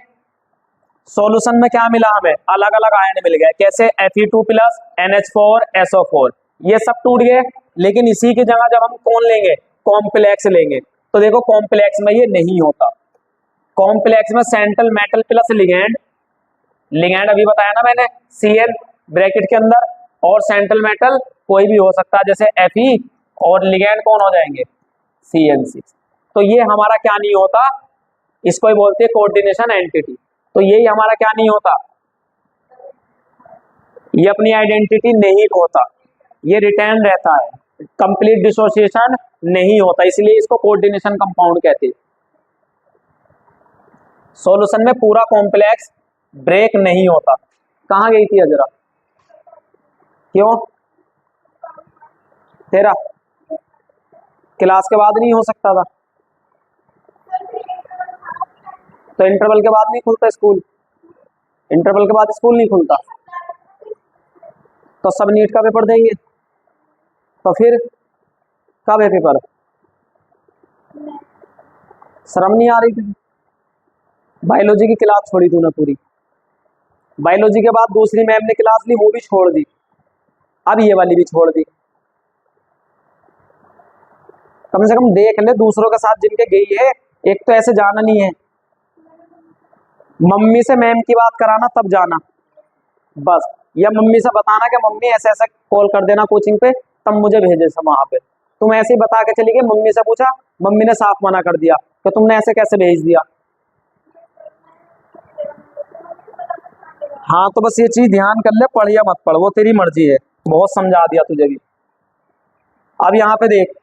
सॉल्यूशन में क्या मिला हमें, अलग अलग आयन मिल गए, कैसे Fe2 प्लस NH4 SO4, ये सब टूट गए। लेकिन इसी की जगह जब हम कौन लेंगे, कॉम्प्लेक्स लेंगे, तो देखो कॉम्प्लेक्स में ये नहीं होता। कॉम्प्लेक्स में central metal plus ligand, ligand अभी बताया ना मैंने, Cl ब्रैकेट के अंदर, और सेंट्रल मेटल कोई भी हो सकता है जैसे Fe, और लिगेंड कौन हो जाएंगे, CN6। तो ये हमारा क्या नहीं होता, इसको ही बोलते हैं कोऑर्डिनेशन एंटिटी। तो यही हमारा क्या नहीं होता, ये अपनी आइडेंटिटी नहीं खोता, ये रिटेन रहता है, कंप्लीट डिसोसिएशन नहीं होता, इसलिए इसको कोऑर्डिनेशन कंपाउंड कहते हैं। सॉल्यूशन में पूरा कॉम्प्लेक्स ब्रेक नहीं होता। कहां गई थी अजरा, क्यों तेरा क्लास के बाद नहीं हो सकता था, तो इंटरवल के बाद नहीं खुलता स्कूल, इंटरवल के बाद स्कूल नहीं खुलता, तो सब नीट का पेपर देंगे, तो फिर कब है पेपर, शर्म नहीं आ रही थी। बायोलॉजी की क्लास छोड़ी तूने पूरी, बायोलॉजी के बाद दूसरी मैम ने क्लास ली, वो भी छोड़ दी, अब ये वाली भी छोड़ दी। कम से कम देख ले दूसरों के साथ जिनके गई है, एक तो ऐसे जाना नहीं है, मम्मी से मैम की बात कराना तब जाना बस, या मम्मी से बताना कि मम्मी ऐसे ऐसे कॉल कर देना कोचिंग पे, तब मुझे भेजे सब वहां पे। तुम ऐसे ही बता के चली गई, मम्मी से पूछा, मम्मी ने साफ मना कर दिया कि तुमने ऐसे कैसे भेज दिया। हाँ तो बस ये चीज ध्यान कर ले, पढ़ या मत पढ़ वो तेरी मर्जी है, बहुत समझा दिया तुझे भी। अब यहाँ पे देख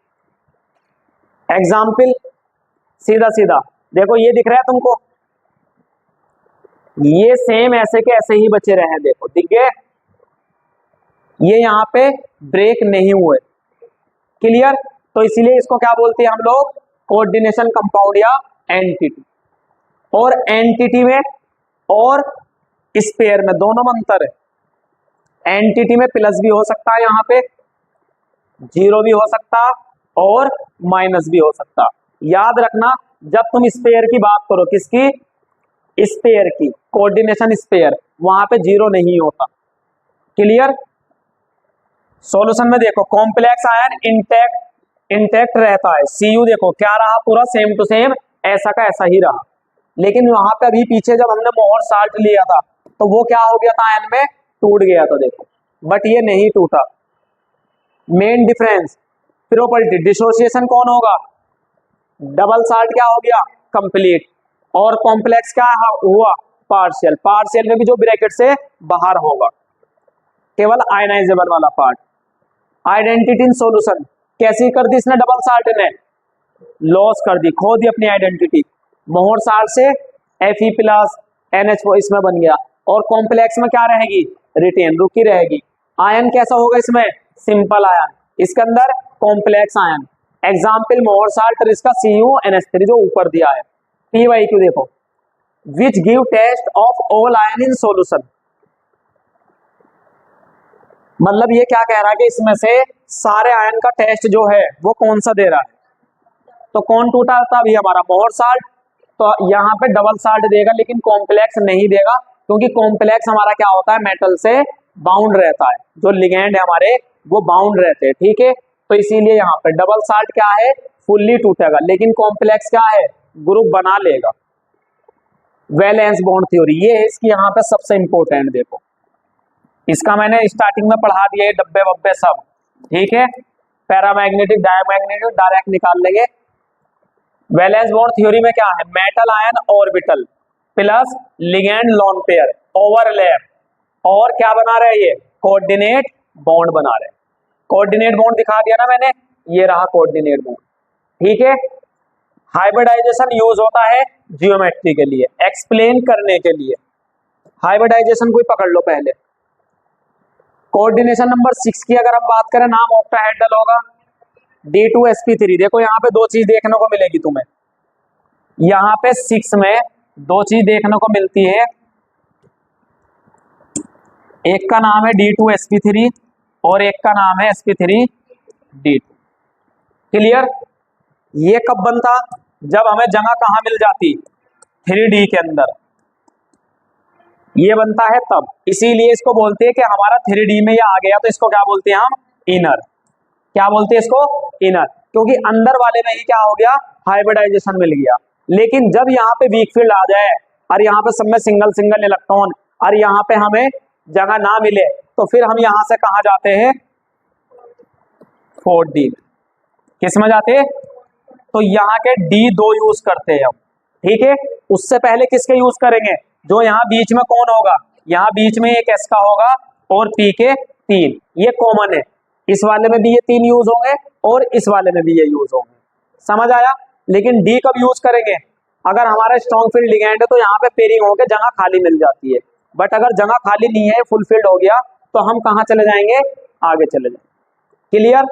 एग्जाम्पल, सीधा सीधा देखो, ये दिख रहा है तुमको, ये सेम ऐसे के ऐसे ही बचे रहे, देखो दिख गए, ये यहाँ पे ब्रेक नहीं हुए, क्लियर। तो इसीलिए इसको क्या बोलते हैं हम लोग, कोऑर्डिनेशन कंपाउंड या एंटिटी। और एंटिटी में और स्पेयर में दोनों में अंतर है। एंटिटी में प्लस भी हो सकता है, यहाँ पे जीरो भी हो सकता और माइनस भी हो सकता। याद रखना जब तुम स्पेयर की बात करो, किसकी, स्पेयर की, कोऑर्डिनेशन स्पेयर, वहां पे जीरो नहीं होता, क्लियर। सॉल्यूशन में देखो कॉम्प्लेक्स आयन इंटैक्ट रहता है, Cu देखो क्या रहा, पूरा सेम टू सेम ऐसा का ऐसा ही रहा। लेकिन वहां पे अभी पीछे जब हमने मोहर साल्ट लिया था तो वो क्या हो गया था, आयन में टूट गया था देखो, बट ये नहीं टूटा। मेन डिफरेंस प्रॉपर्टी, डिसोसिएशन कौन होगा, डबल साल्ट क्या हो गया, कंप्लीट, और कॉम्प्लेक्स क्या हुआ, पार्शियल। पार्शियल में भी जो ब्रैकेट से बाहर होगा, केवल आयनाइजेबल वाला पार्ट। आइडेंटिटी इन सॉल्यूशन कैसी कर दी इसने, डबल साल्ट ने लॉस कर दी, खो दी अपनी आइडेंटिटी। मोहर साल्ट से Fe प्लस NH4 इसमें बन गया, और कॉम्प्लेक्स में क्या रहेगी, रिटेन रुकी रहेगी। आयन कैसा होगा इसमें, सिंपल आयन, इसके अंदर complex ion. Example Mohr salt और इसका CuNH3 जो ऊपर दिया है। PYQ देखो, which give test of all ion in solution, मतलब ये क्या कह रहा है कि इसमें से सारे आयन का टेस्ट जो है वो कौन सा दे रहा है। तो कौन टूटा था अभी हमारा, मोहर साल्ट, तो यहाँ पे डबल साल्ट देगा लेकिन कॉम्प्लेक्स नहीं देगा, क्योंकि कॉम्प्लेक्स हमारा क्या होता है, मेटल से बाउंड रहता है, जो लिगेंड है हमारे वो बाउंड रहते हैं, ठीक है। तो इसीलिए यहाँ पे डबल साल्ट क्या है, फुल्ली टूटेगा, लेकिन कॉम्प्लेक्स क्या है, ग्रुप बना लेगा। वैलेंस बॉन्ड थ्योरी, ये है इसकी यहाँ पे सबसे इंपॉर्टेंट। देखो इसका मैंने स्टार्टिंग में पढ़ा दिया है, डब्बे वब्बे सब, ठीक है। पैरामैग्नेटिक डायमैग्नेटिक डायरेक्ट निकाल लेंगे। वैलेंस बॉन्ड थ्योरी में क्या है, metal ion orbital plus ligand lone pair overlap, और क्या बना रहे हैं ये, कोऑर्डिनेट बॉन्ड बना रहे हैं। कोऑर्डिनेट बॉन्ड दिखा दिया ना मैंने, ये रहा कोऑर्डिनेट बॉन्ड, ठीक है। हाइब्रिडाइजेशन यूज होता है जियोमेट्री के लिए, एक्सप्लेन करने के लिए। हाइब्रिडाइजेशन को ही पकड़ लो पहले। कोऑर्डिनेशन नंबर 6 की अगर हम बात करें, नाम ऑक्टाहेड्रल होगा, D2sp3। देखो यहाँ पे दो चीज देखने को मिलेगी तुम्हें, यहाँ पे 6 में दो चीज देखने को मिलती है। एक का नाम है D2sp3 और एक का नाम है sp3d2। क्लियर। ये कब बनता, जब हमें जगह कहां मिल जाती, 3D के अंदर, ये बनता है तब। इसीलिए इसको बोलते हैं कि हमारा 3D में ये आ गया, तो इसको क्या बोलते हैं हम, इनर। क्या बोलते हैं इसको, इनर, क्योंकि अंदर वाले में ही क्या हो गया, हाइब्रिडाइजेशन मिल गया। लेकिन जब यहाँ पे वीक फील्ड आ जाए और यहाँ पे सब में सिंगल सिंगल इलेक्ट्रॉन और यहाँ पे हमें जगह ना मिले, तो फिर हम यहाँ से कहा जाते हैं, 4D। किस में जाते हैं, तो यहाँ के D2 यूज करते हैं हम, ठीक है। उससे पहले किसके यूज करेंगे, जो यहाँ बीच में कौन होगा, यहाँ बीच में एक S का होगा और P के 3, ये कॉमन है। इस वाले में भी ये 3 यूज होंगे और इस वाले में भी ये यूज होंगे, समझ आया। लेकिन D कब यूज करेंगे, अगर हमारा स्ट्रॉन्ग फील्ड लिगेंड है तो यहाँ पे पेयरिंग होकर जगह खाली मिल जाती है। बट अगर जगह खाली नहीं है, फुल फील्ड हो गया, तो हम कहाँ चले जाएंगे, आगे चले जाएंगे। क्लियर।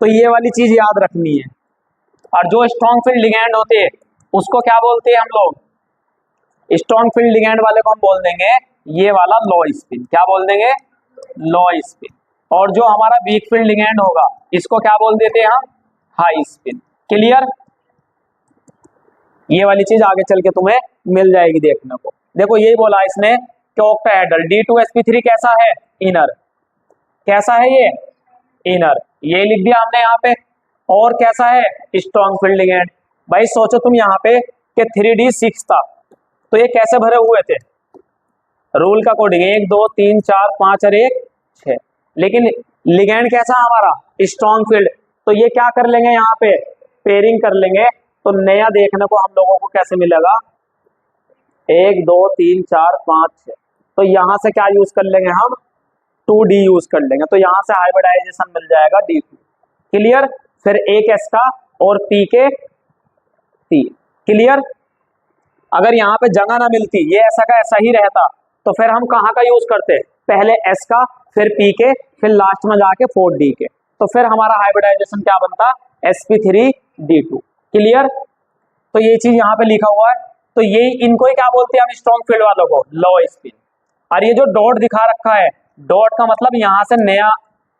तो ये वाली चीज याद रखनी है। और जो स्ट्रॉन्ग फील्ड लिगेंड होते हैं उसको क्या बोलते हैं हम लोग, स्ट्रॉन्ग फील्ड लिगेंड वाले को हम बोल देंगे ये वाला लो स्पिन। क्या बोल देंगे, लो स्पिन। और जो हमारा वीक फील्ड लिगेंड होगा इसको क्या बोल देते हैं हम, हाई स्पिन। क्लियर। ये वाली चीज आगे चल के तुम्हें मिल जाएगी देखने को। देखो यही बोला इसने कि ऑक्टाहेड्रल D2sp3 कैसा है, इनर। कैसा है ये, इनर, ये लिख दिया हमने यहाँ पे। और कैसा है, स्ट्रॉन्ग फील्ड लिगेंड। भाई सोचो तुम यहाँ पे कि 3D 6 था, तो ये कैसे भरे हुए थे, रूल का कोडिंग 1 2 3 4 5 और 1 6। लेकिन लिगेंड कैसा हमारा, स्ट्रॉन्ग फील्ड, तो ये क्या कर लेंगे, यहाँ पे पेयरिंग कर लेंगे। तो नया देखने को हम लोगों को कैसे मिलेगा, 1 2 3 4 5 6। तो यहाँ से क्या यूज कर लेंगे हम, 2D यूज कर लेंगे। तो यहाँ से हाइब्रिडाइजेशन मिल जाएगा D2। क्लियर। फिर एक S का और P के 3। क्लियर। अगर यहाँ पे जगह ना मिलती, ये ऐसा का ऐसा ही रहता, तो फिर हम कहाँ का यूज करते, पहले S का, फिर P के, फिर लास्ट में जाके 4D के। तो फिर हमारा हाइब्रिडाइजेशन क्या बनता, sp3d2। क्लियर। तो ये चीज यहाँ पे लिखा हुआ है। तो ये इनको ही क्या बोलते हैं हम, स्ट्रॉन्ग फील्ड वालों को, लो स्पिन। और ये जो डॉट दिखा रखा है, डॉट का मतलब यहाँ से नया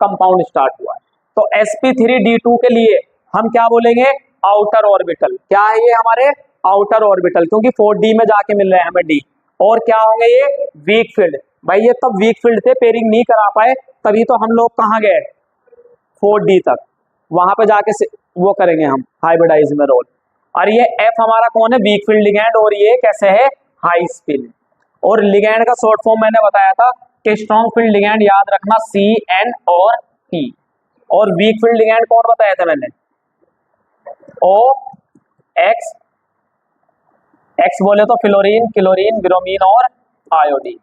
कंपाउंड स्टार्ट हुआ है। तो sp3d2 के लिए हम क्या बोलेंगे, आउटर ऑर्बिटल। क्या है ये हमारे, आउटर ऑर्बिटल, क्योंकि 4D में जाके मिल रहे हैं हमें D। और क्या होंगे ये, वीक फील्ड। भाई ये तब वीक फील्ड थे, पेयरिंग नहीं करा पाए, तभी तो हम लोग कहाँ गए, 4D तक। वहां पे जाके वो करेंगे हम हाइब्रिडाइज में रोल। और ये F हमारा कौन है, वीक फील्ड लिगेंड, और ये कैसे है, हाई स्पिन। और लिगेंड का शॉर्ट फॉर्म मैंने बताया था कि स्ट्रॉन्ग फील्ड लिगेंड याद रखना CN और P। और वीक फील्ड लिगेंड कौन बताया था मैंने, OX, X बोले तो फ्लोरीन, क्लोरीन, ब्रोमीन और आयोडीन।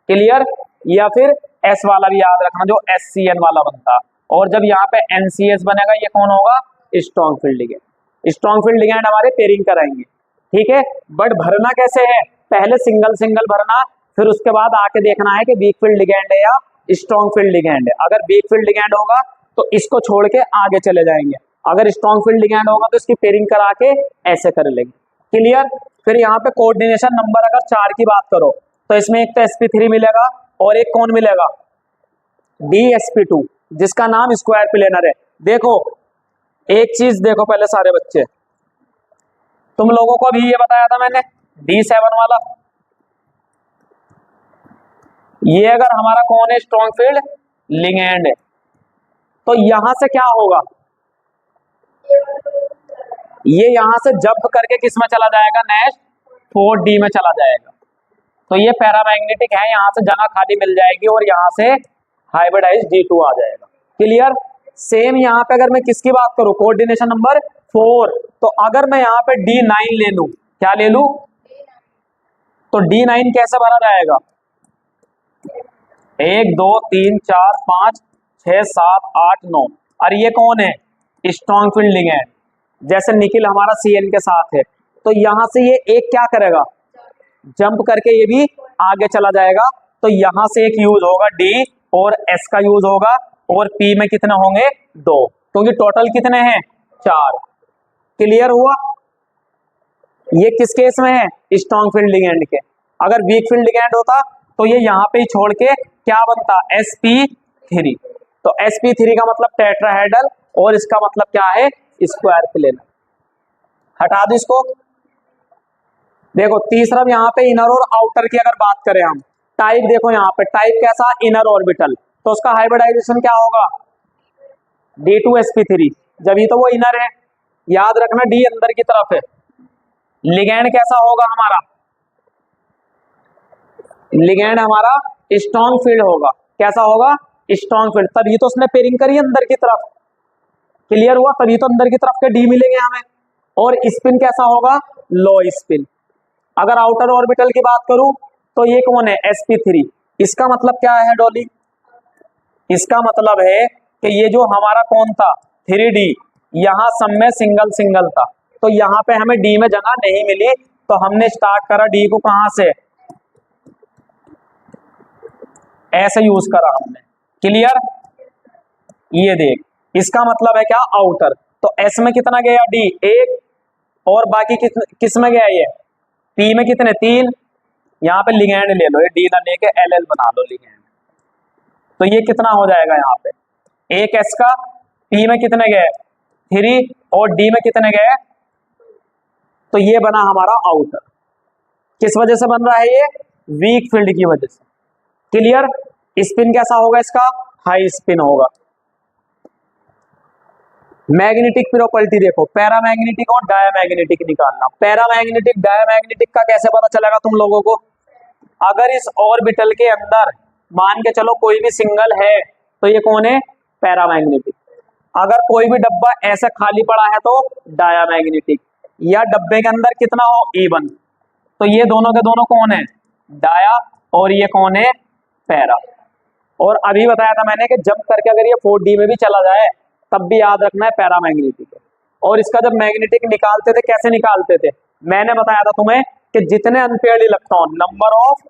क्लियर। या फिर S वाला भी याद रखना, जो SCN वाला बनता। और जब यहाँ पे NCS बनेगा, ये कौन होगा, strong field ligand. Strong field ligand हमारे पेयरिंग कराएंगे, ठीक है। बट भरना कैसे है, पहले सिंगल सिंगल भरना, फिर उसके बाद आके देखना है कि वीक फील्ड लिगेंड है या स्ट्रॉन्ग फील्ड लिगेंड है। अगर वीक फील्ड लिगेंड होगा तो इसको छोड़ के आगे चले जाएंगे, अगर स्ट्रॉन्ग फील्ड लिगेंड होगा तो इसकी पेयरिंग करा के ऐसे कर लेंगे। क्लियर। फिर यहाँ पे कोऑर्डिनेशन नंबर अगर 4 की बात करो, तो इसमें एक तो sp3 मिलेगा और एक कौन मिलेगा, DsP2, जिसका नाम स्क्वायर प्लेनर है। देखो एक चीज देखो पहले सारे बच्चे, तुम लोगों को भी ये बताया था मैंने, D7 वाला, ये अगर हमारा कौन है, स्ट्रॉन्ग फील्ड लिगेंड है, तो यहां से क्या होगा, ये यहां से जंप करके किस में चला जाएगा, नेक्स्ट 4D में चला जाएगा। तो ये पैरामैग्नेटिक है, यहाँ से जगह खाली मिल जाएगी और यहाँ से हाइब्रिडाइज D2 आ जाएगा। क्लियर। सेम यहाँ पे अगर मैं किसकी बात करूं, कोऑर्डिनेशन नंबर 4, तो अगर मैं यहाँ पे D9 ले लूं, क्या ले लूं, तो D9 कैसे भरा जाएगा, 1 2 3 4 5 6 7 8 9। और ये कौन है, स्ट्रॉन्ग फील्ड लिगेंड, जैसे निकिल हमारा Cn के साथ है। तो यहां से ये एक क्या करेगा, जंप करके ये भी आगे चला जाएगा। तो यहां से एक यूज होगा D और S का यूज होगा, और P में कितने होंगे, 2, क्योंकि टोटल कितने हैं, 4। क्लियर हुआ। ये किस केस में है, स्ट्रॉन्ग फील्ड लिगेंड के। अगर वीक फील्ड लिगेंड होता तो ये यहाँ पे ही छोड़ के क्या बनता, sp3। तो sp3 का मतलब टेट्राहेड्रल, और इसका मतलब क्या है, स्क्वायर प्लेनर। हटा दो इसको। देखो तीसरा यहाँ पे इनर और आउटर की अगर बात करें हम, टाइप देखो यहाँ पे, टाइप कैसा, इनर ऑर्बिटल, तो उसका हाइब्रिडाइजेशन क्या होगा, D2sp3, जब ये तो वो इनर है, याद रखना D अंदर की तरफ है। लिगेंड कैसा होगा हमारा, लिगेंड हमारा स्ट्रॉन्ग फील्ड होगा। कैसा होगा, स्ट्रॉन्ग फील्ड, तभी तो उसने पेयरिंग करी अंदर की तरफ। क्लियर हुआ, तभी तो अंदर की तरफ के डी मिलेंगे हमें। और स्पिन कैसा होगा, लो स्पिन। अगर आउटर ऑर्बिटल की बात करूं तो ये कौन है, sp3। इसका मतलब क्या है डॉली, इसका मतलब है कि ये जो हमारा कौन था, 3D, यहां सब में सिंगल सिंगल था, तो यहां पे हमें डी में जगह नहीं मिली, तो हमने स्टार्ट करा डी को कहां से, ऐसे यूज करा हमने। क्लियर। ये देख, इसका मतलब है क्या, आउटर। तो एस में कितना गया, डी 1, और बाकी किस में गया, ये पी में कितने, 3। यहाँ पे लिगेंड ले लो, ये डी ना लेके एल बना लो लिगेंड। तो ये कितना हो जाएगा, यहाँ पे एक एस का, पी में कितने गए, 3, और डी में कितने गए, तो ये बना हमारा आउटर। किस वजह से बन रहा है ये, वीक फील्ड की वजह से। क्लियर। स्पिन कैसा होगा इसका, हाई स्पिन होगा। मैग्नेटिक प्रॉपर्टी देखो, पैरामैग्नेटिक और डायमैग्नेटिक निकालना। पैरामैग्नेटिक डायमैग्नेटिक का कैसे पता चलेगा तुम लोगों को, अगर इस ऑर्बिटल के अंदर मान के चलो कोई भी सिंगल है, तो ये कौन है, पैरामैग्नेटिक। अगर कोई भी डब्बा ऐसा खाली पड़ा है तो डायमैग्नेटिक, या डब्बे के अंदर कितना हो, इवन, तो ये दोनों के दोनों कौन है, डाया, और ये कौन है, पैरा। और अभी बताया था मैंने कि जंप करके अगर ये 4D में भी चला जाए तब भी याद रखना है पैरामैग्नेटिक है। और इसका जब मैग्नेटिक निकालते थे, कैसे निकालते थे, मैंने बताया था तुम्हें कि जितने unpaired electron, number of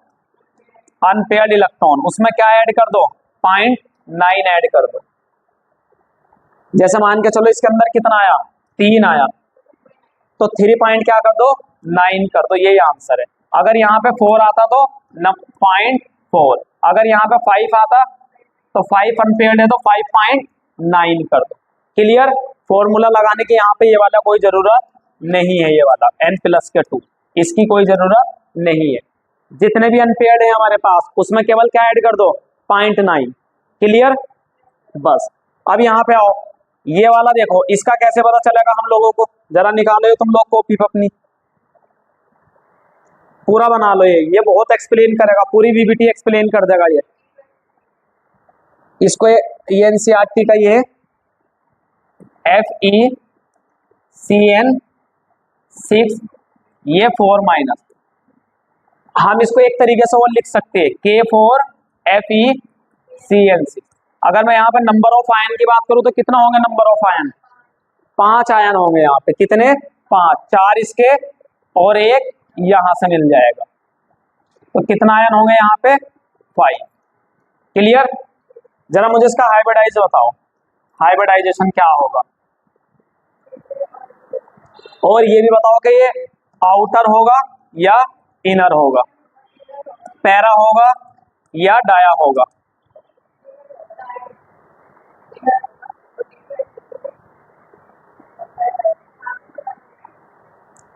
unpaired electron, उसमें क्या ऐड कर दो, 0.9 ऐड कर दो। जैसे मान के चलो इसके अंदर कितना आया, 3 आया, तो 3 पॉइंट क्या कर दो, 9 कर दो, यही आंसर है। अगर यहाँ पे 4 आता तो 0.4, अगर यहाँ पे 5 आता तो 5 अनपेयर्ड है तो 5.9 कर दो। क्लियर। फॉर्मूला लगाने की यहाँ पे ये वाला कोई जरूरत नहीं है, ये वाला n+2, इसकी कोई जरूरत नहीं है। जितने भी अनपेयर्ड है हमारे पास, उसमें केवल क्या ऐड कर दो, 0.9। क्लियर। बस अब यहाँ पे आओ, ये वाला देखो, इसका कैसे पता चलेगा हम लोगों को, जरा निकालो तुम लोग कॉपी पे अपनी, पूरा बना लो। ये बहुत एक्सप्लेन करेगा, पूरी वीबीटी एक्सप्लेन कर देगा ये। इसको ये एनसीईआरटी का ये FeCN6, ये 4-, हम इसको एक तरीके से और लिख सकते हैं K4FeCN6। अगर मैं यहाँ पे नंबर ऑफ आयन की बात करूं तो कितना होंगे नंबर ऑफ आयन, 5 आयन होंगे यहाँ पे। कितने, 5, 4 इसके और एक यहां से मिल जाएगा, तो कितना आयन होंगे यहाँ पे, 5। क्लियर। जरा मुझे इसका हाइब्रिडाइज बताओ, हाइब्रिडाइजेशन क्या होगा, और ये भी बताओ कि ये आउटर होगा या इनर होगा, पैरा होगा या डाया होगा।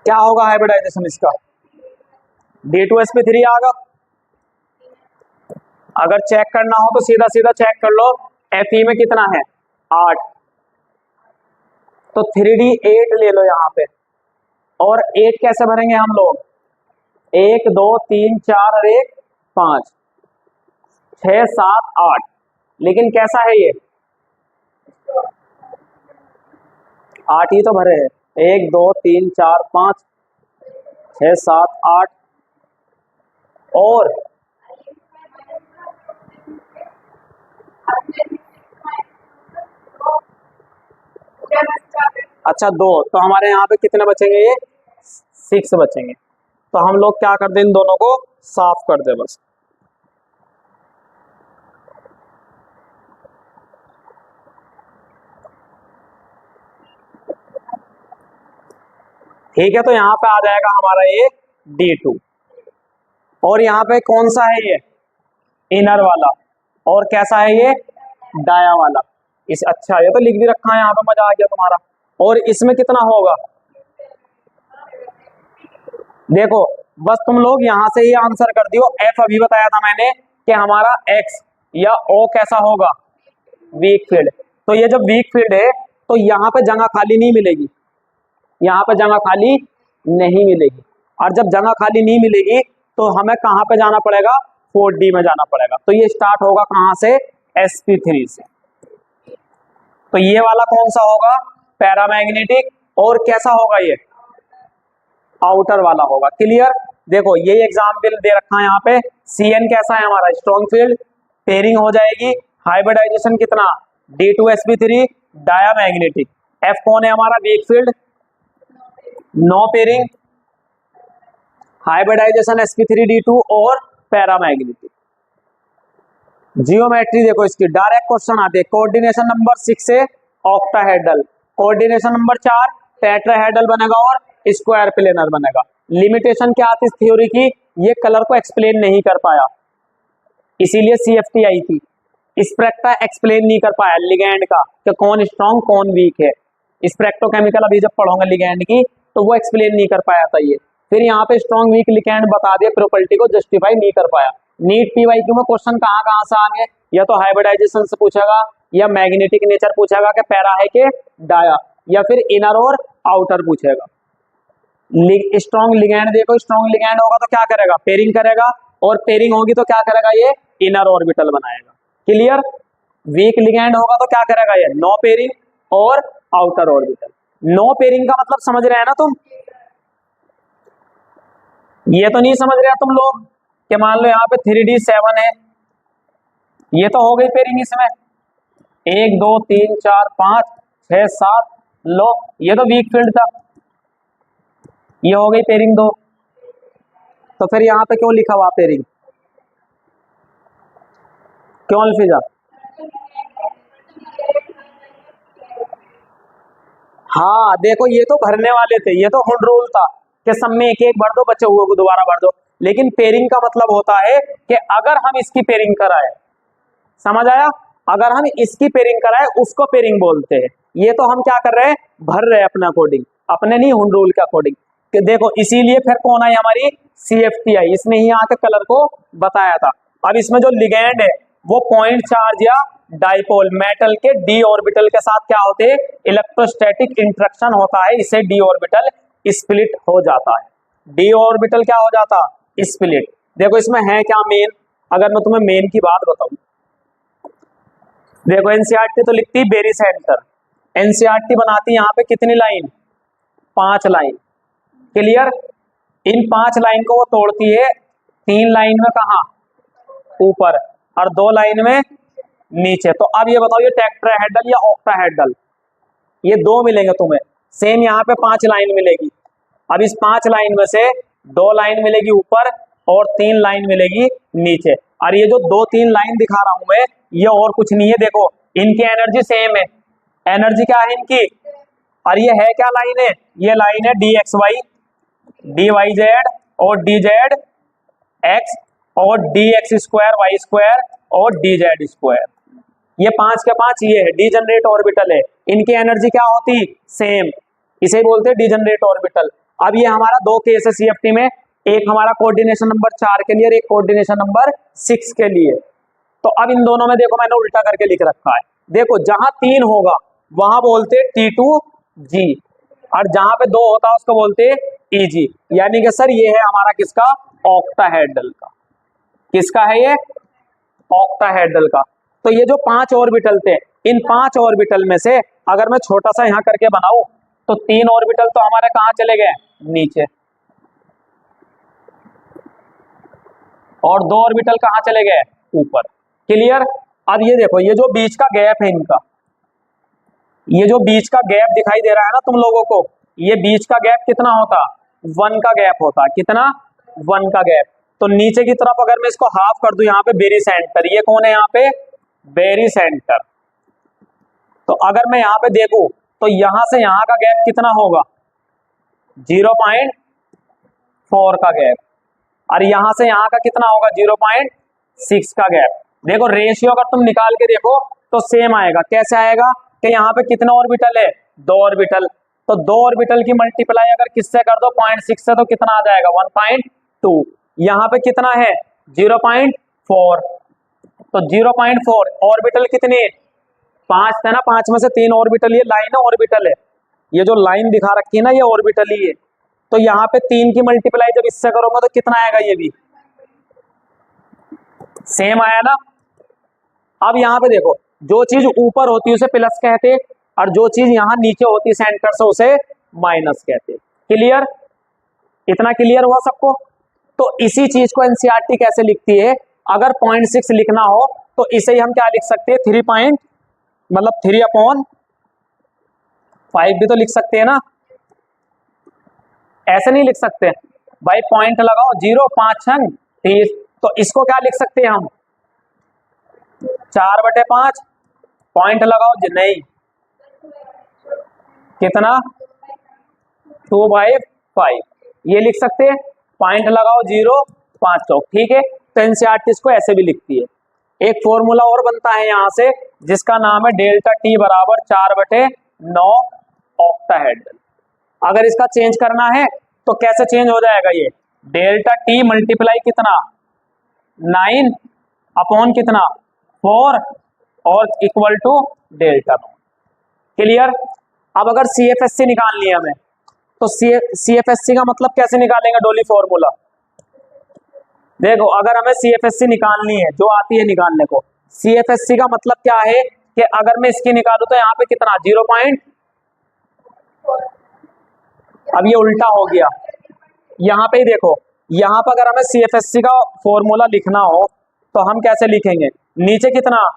क्या होगा हाइब्रिडाइजेशन इसका, D2sp3 आएगा। अगर चेक करना हो तो सीधा सीधा चेक कर लो, Fe में कितना है, 8, तो 3D 8 ले लो यहाँ पे। और 8 कैसे भरेंगे हम लोग, 1 2 3 4 और 1 5 6 7 8। लेकिन कैसा है ये? 8 ही तो भरे हैं। 1 2 3 4 5 6 7 8 और अच्छा 2, तो हमारे यहाँ पे कितने बचेंगे? ये 6 बचेंगे। तो हम लोग क्या कर दें, इन दोनों को साफ कर दे बस। ठीक है, तो यहाँ पे आ जाएगा हमारा ये D2। और यहाँ पे कौन सा है ये? इनर वाला। और कैसा है ये? डाया वाला। इस अच्छा ये तो लिख भी रखा है यहाँ पे, मजा आ गया तुम्हारा। और इसमें कितना होगा? देखो बस तुम लोग यहां से ही आंसर कर दियो। एफ अभी बताया था मैंने कि हमारा एक्स या ओ कैसा होगा? Weak field. तो ये जब वीक फील्ड है तो यहाँ पे जगह खाली नहीं मिलेगी, यहाँ पे जगह खाली नहीं मिलेगी। और जब जगह खाली नहीं मिलेगी तो हमें कहाँ पे जाना पड़ेगा? 4D में जाना पड़ेगा। तो ये स्टार्ट होगा कहाँ से? sp3 से। तो ये वाला कौन सा होगा? पैरामैग्नेटिक। और कैसा होगा ये? आउटर वाला होगा। क्लियर? देखो ये एग्जाम्पल दे रखा है यहाँ पे। Cn कैसा है हमारा? Strong field. पेयरिंग हो जाएगी। हाइब्रिडाइजेशन कितना? D2sp3 diamagnetic. F कौन है हमारा? Weak field. No pairing. Hybridisation sp3d2 और पैरामैग्नेटिक। जियोमेट्री देखो इसकी, डायरेक्ट क्वेश्चन आते हैं। कोऑर्डिनेशन नंबर 6 से ऑक्टाहेड्रल, कोऑर्डिनेशन नंबर 4 टेट्राहेड्रल बनेगा और स्क्वायर प्लेनर बनेगा। लिमिटेशन क्या आती है थ्योरी की? ये कलर को एक्सप्लेन नहीं कर पाया, इसीलिए CFT आई थी। स्पेक्ट्रा एक्सप्लेन नहीं कर पाया लिगैंड का कि कौन स्ट्रॉन्ग कौन वीक है। स्पेक्ट्रोकेमिकल अभी जब पढ़ोगे लिगैंड की तो वो एक्सप्लेन नहीं कर पाया था ये। फिर यहाँ पे स्ट्रॉन्ग वीक लिगैंड बता दिया, प्रॉपर्टी को जस्टिफाई नहीं कर पाया। नीट PYQ में क्वेश्चन कहाँ कहाँ से आएंगे? या तो हाइब्रिडाइजेशन से पूछेगा, या मैग्नेटिक नेचर पूछेगा कि पैरा है कि डाया, या फिर इनर और आउटर पूछेगा। स्ट्रॉन्ग लिगैंड देखो, स्ट्रॉन्ग लिगैंड होगा तो क्या करेगा? पेयरिंग करेगा। और पेयरिंग होगी तो क्या करेगा? ये इनर ऑर्बिटल बनाएगा। क्लियर? वीक लिगैंड होगा तो क्या करेगा? ये नो पेयरिंग और आउटर ऑर्बिटल। नो पेयरिंग का मतलब समझ रहे हैं ना तुम? ये तो नहीं समझ रहे तुम लोग कि मान लो यहाँ पे 3D7 है, ये तो हो गई पेयरिंग इसमें। 1 2 3 4 5 6 7, लो ये तो वीक फील्ड था, ये हो गई पेयरिंग 2। तो फिर यहाँ पे क्यों लिखा हुआ पेयरिंग? क्यों अल्फिजा? हाँ देखो ये तो भरने वाले थे, ये तो हुड रूल था कि सब में एक एक भर दो, बचे हुए को दोबारा भर दो। लेकिन पेयरिंग का मतलब होता है कि अगर हम इसकी पेयरिंग कराए, समझ आया? अगर हम इसकी पेयरिंग कराए उसको पेयरिंग बोलते हैं। ये तो हम क्या कर रहे हैं? भर रहे हैं अपना अकॉर्डिंग, अपने नहीं हुड रूल के अकॉर्डिंग। देखो इसीलिए फिर कौन आई हमारी? CFT आई, इसने ही यहाँ के कलर को बताया था। अब इसमें जो लिगैंड है वो पॉइंट चार्ज या डाइपोल मेटल के d ऑर्बिटल के साथ क्या होते हैं? इलेक्ट्रोस्टैटिक इंटरेक्शन होता है, इससे d ऑर्बिटल स्प्लिट हो जाता है। d ऑर्बिटल क्या हो जाता? स्प्लिट। देखो इसमें है क्या मेन? अगर मैं तुम्हें मेन की बात बताऊं, देखो NCERT तो लिखती बेरी सेंटर, NCERT बनाती यहाँ पे कितनी लाइन? 5 लाइन। क्लियर? इन 5 लाइन को वो तोड़ती है 3 लाइन में कहा? ऊपर, और 2 लाइन में नीचे। तो अब ये बताओ ये टेट्राहेड्रल या ऑक्टाहेड्रल? ये 2 मिलेंगे तुम्हें। सेम यहाँ पे 5 लाइन मिलेगी। अब इस 5 लाइन में से 2 लाइन मिलेगी ऊपर और 3 लाइन मिलेगी नीचे। और ये जो 2-3 लाइन दिखा रहा हूं मैं, ये और कुछ नहीं है। देखो इनकी एनर्जी सेम है। एनर्जी क्या है इनकी? और ये है क्या लाइन है? ये लाइन है DXY, DYZ और DZ X और DX स्क्वायर Y स्क्वायर और DZ स्क्वायर। ये 5 के 5 ये है, डीजनरेट ऑर्बिटल है। इनकी एनर्जी क्या होती? सेम, इसे बोलते हैं डीजनरेट ऑर्बिटल। अब ये हमारा 2 केस है CFT में, एक हमारा कोऑर्डिनेशन नंबर 4 के लिए और एक कोऑर्डिनेशन नंबर 6 के लिए। तो अब इन दोनों में देखो मैंने उल्टा करके लिख रखा है। देखो जहां 3 होगा वहां बोलते T2G, और जहां पे 2 होता है उसको बोलते Eg, यानी कि सर ये है हमारा किसका, ऑक्टाहेड्रल का। किसका है ये, ऑक्टाहेड्रल का। तो ये जो 5 ऑर्बिटल थे, इन 5 ऑर्बिटल में से अगर मैं छोटा सा यहां करके बनाऊं तो 3 ऑर्बिटल तो हमारे कहां चले गए, नीचे, और 2 ऑर्बिटल कहां चले गए, ऊपर। क्लियर। अब ये देखो, ये जो बीच का गैप है इनका, ये जो बीच का गैप दिखाई दे रहा है ना तुम लोगों को, ये बीच का गैप कितना होता, 1 का गैप होता। कितना, 1 का गैप। तो नीचे की तरफ अगर मैं इसको हाफ कर दूं, यहाँ पे बेरी सेंटर, ये कौन है यहाँ पे, बेरी सेंटर। तो अगर मैं यहाँ पे देखूं तो यहां से यहां का गैप कितना होगा, 0.4 का गैप, और यहां से यहां का कितना होगा, 0.6 का गैप। देखो रेशियो अगर तुम निकाल के देखो तो सेम आएगा। कैसे आएगा कि यहाँ पे कितने ऑर्बिटल है, 2 ऑर्बिटल। तो 2 ऑर्बिटल की मल्टीप्लाई अगर किससे कर दो, 0.6 से, तो कितना आ जाएगा, 1.2। यहाँ पे कितना है, 0.4। तो 0.4 ऑर्बिटल कितनी, 5 थे ना, 5 में से 3 ऑर्बिटल, ये लाइन ऑर्बिटल है, ये जो लाइन दिखा रखी है ना, ये ऑर्बिटल ही है। तो यहाँ पे 3 की मल्टीप्लाई जब इससे करोगे तो कितना आएगा, ये भी सेम आया ना। अब यहाँ पे देखो, जो चीज ऊपर होती है उसे प्लस कहते, और जो चीज यहाँ नीचे होती है सेंटर से, उसे माइनस कहते। क्लियर, इतना क्लियर हुआ सबको। तो इसी चीज को एनसीईआरटी कैसे लिखती है, अगर 0.6 लिखना हो तो इसे ही हम क्या लिख सकते हैं, 3.5 भी तो लिख सकते हैं ना, ऐसे नहीं लिख सकते भाई, पॉइंट लगाओ, 0 5 30। तो इसको क्या लिख सकते हैं हम, 4/5, पॉइंट लगाओ जी, नहीं, कितना, 2/5, ये लिख सकते हैं। पॉइंट लगाओ, 0 5 चौक, ठीक है। तो एनसीईआरटी इसको ऐसे भी लिखती है। एक फॉर्मूला और बनता है यहां से, जिसका नाम है डेल्टा टी बराबर 4/9 ऑक्टाहेड्रल। अगर इसका चेंज करना है तो कैसे चेंज हो जाएगा, ये डेल्टा टी मल्टीप्लाई कितना, 9 अपॉन कितना, 4, और इक्वल टू डेल्टा। क्लियर। अब अगर सीएफएससी निकालनी है हमें, तो सीएफएससी का मतलब कैसे निकालेंगे, डोली फॉर्मूला। देखो अगर हमें सीएफएससी निकालनी है, जो आती है निकालने को, सीएफएससी का मतलब क्या है कि अगर मैं इसकी निकालू तो यहाँ पे कितना, 0 पॉइंट, अब ये उल्टा हो गया। यहाँ पे ही देखो, यहाँ पर अगर हमें सीएफएससी का फॉर्मूला लिखना हो तो हम कैसे लिखेंगे, नीचे कितना,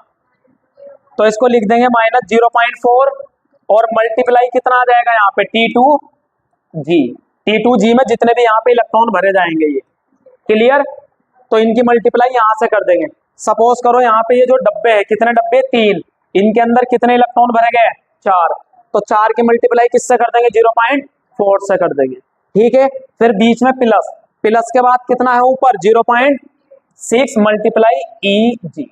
तो इसको लिख देंगे -0.4, और मल्टीप्लाई कितना आ जाएगा यहाँ पे, T2G। T2G में जितने भी यहाँ पे इलेक्ट्रॉन भरे जाएंगे ये। क्लियर। तो इनकी मल्टीप्लाई यहाँ से कर देंगे। सपोज करो यहाँ पे ये जो डब्बे है, कितने डब्बे, 3, इनके अंदर कितने इलेक्ट्रॉन भरे गए, 4। तो 4 की मल्टीप्लाई किससे कर देंगे, 0.4 से कर देंगे। ठीक है। फिर बीच में प्लस, प्लस के बाद कितना है ऊपर, 0.6 मल्टीप्लाई Eg।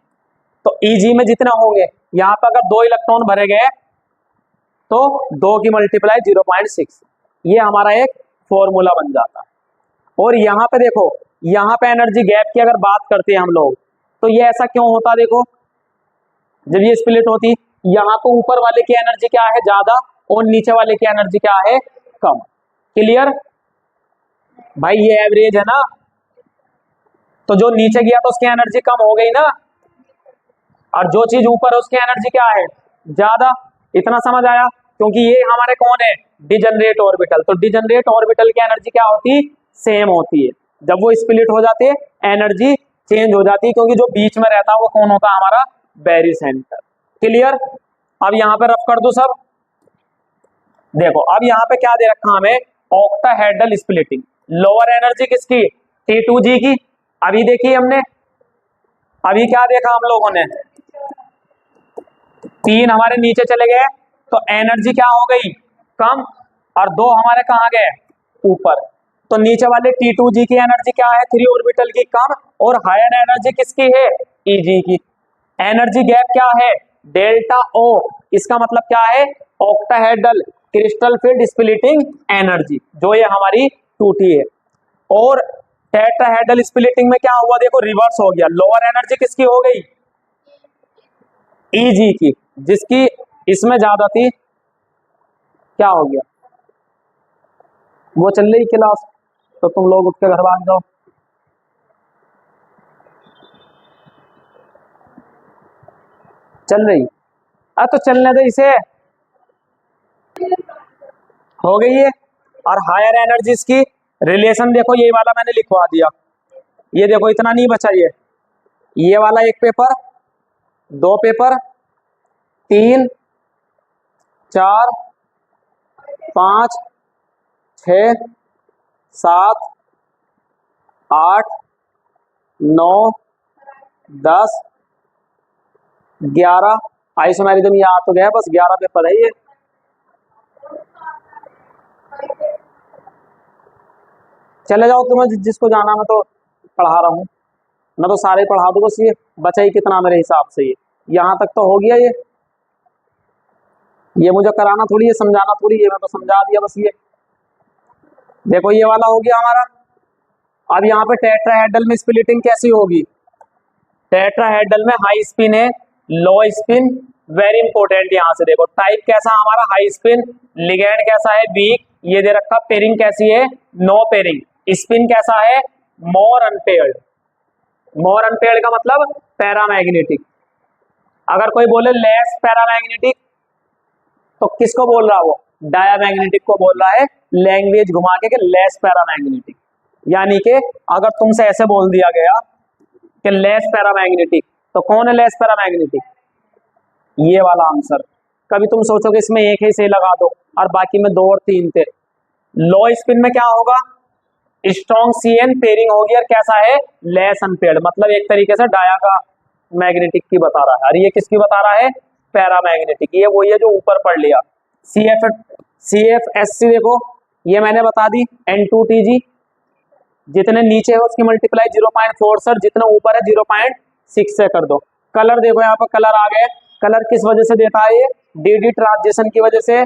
तो Eg में जितने होंगे, यहाँ पर अगर 2 इलेक्ट्रॉन भरे गए तो 2 की मल्टीप्लाई 0.6, ये हमारा एक फॉर्मूला बन जाता है। और यहाँ पे देखो, यहाँ पे एनर्जी गैप की अगर बात करते हैं हम लोग, तो ये ऐसा क्यों होता, देखो जब ये स्प्लिट होती, यहाँ तो ऊपर वाले की एनर्जी क्या है, ज्यादा, और नीचे वाले की एनर्जी क्या है, कम। क्लियर भाई, ये एवरेज है ना, तो जो नीचे गया तो उसकी एनर्जी कम हो गई ना, और जो चीज ऊपर है उसकी एनर्जी क्या है, ज्यादा। इतना समझ आया। क्योंकि ये हमारे कौन है, डिजनरेट ऑर्बिटल। तो डिजनरेट ऑर्बिटल की एनर्जी क्या होती, सेम होती है। जब वो स्प्लिट हो जाते हैं एनर्जी चेंज हो जाती है, क्योंकि जो बीच में रहता है वो कौन होता है, हमारा बैरी सेंटर। क्लियर। अब यहाँ पे रफ कर दो सब। देखो अब यहाँ पे क्या दे रखा हमें, ऑक्टाहेड्रल स्प्लिटिंग। लोअर एनर्जी किसकी, T2G की। अभी देखिए हमने, अभी क्या देखा हम लोगों ने, 3 हमारे नीचे चले गए तो एनर्जी क्या हो गई, कम, और 2 हमारे कहाँ गए, ऊपर। तो नीचे वाले T2G की एनर्जी क्या है, 3 ऑर्बिटल की कम, और हायर एनर्जी किसकी है, Eg की। एनर्जी गैप क्या है, डेल्टा O। इसका मतलब क्या है, octahedral crystal field splitting energy, जो ये हमारी 2T है। और टेट्राहेड्रल स्प्लिटिंग में क्या हुआ, देखो रिवर्स हो गया। लोअर एनर्जी किसकी हो गई, Eg की, जिसकी इसमें ज्यादा थी, क्या हो गया, वो चल रही क्लास, तो तुम लोग उसके घर भाग जाओ। चल रही, तो चलने दे इसे, हो गई है। और हायर एनर्जीज की रिलेशन देखो, ये वाला मैंने लिखवा दिया, ये देखो इतना नहीं बचा, ये वाला एक पेपर, दो पेपर, 3 4 5 6 7 8 9 10 11, आइसोमेरिज्म ये आ तो गया, बस 11 पेपर है ये। चले जाओ तुम्हें जिसको जाना, मैं तो पढ़ा रहा हूँ, मैं तो सारे पढ़ा दूँ, बस ये बचा ही कितना मेरे हिसाब से, ये यहाँ तक तो हो गया। ये मुझे कराना थोड़ी है, समझाना थोड़ी है, मैं तो समझा दिया बस। ये देखो ये वाला हो गया हमारा। अब यहाँ पे टेट्राहेड्रल में स्प्लिटिंग कैसी होगी? टेट्राहेड्रल में हाई स्पिन है, लो स्पिन, वेरी इंपॉर्टेंट। यहाँ से देखो टाइप कैसा हमारा, हाई स्पिन, लिगेंड कैसा है, वीक, ये दे रखा, पेयरिंग कैसी है, नो पेयरिंग, स्पिन कैसा है, मोर अनपेयर्ड। मोर अनपेयर्ड का मतलब पैरामैग्नेटिक। अगर कोई बोले लेस पैरामैग्नेटिक, तो किसको बोल रहा है वो? डायामैग्नेटिक को बोल रहा है, लैंग्वेज घुमा के लेस पैरामैग्नेटिक। यानी कि अगर तुमसे ऐसे बोल दिया गया कि लेस पैरामैग्नेटिक, तो कौन है लेस पैरामैग्नेटिक? ये वाला आंसर। कभी तुम सोचोगे इसमें एक ही सही लगा दो और बाकी में 2 और 3 थे। लो स्पिन में क्या होगा? स्ट्रॉन्ग CN पेयरिंग होगी, और कैसा है, लेस अनपेयर्ड, मतलब एक तरीके से डाया का मैग्नेटिक की बता रहा है, और ये किसकी बता रहा है? पैरामैग्नेटिक। ये वही है जो ऊपर पढ़ लिया। CFSC देखो, ये मैंने बता दी, N2TG, जितने नीचे है उसकी मल्टीप्लाई 0.4 सर, जितना ऊपर है 0.6 से कर दो। कलर देखो यहाँ पर कलर आ गए। कलर किस वजह से देता है? ये DD ट्रांजिशन की वजह से।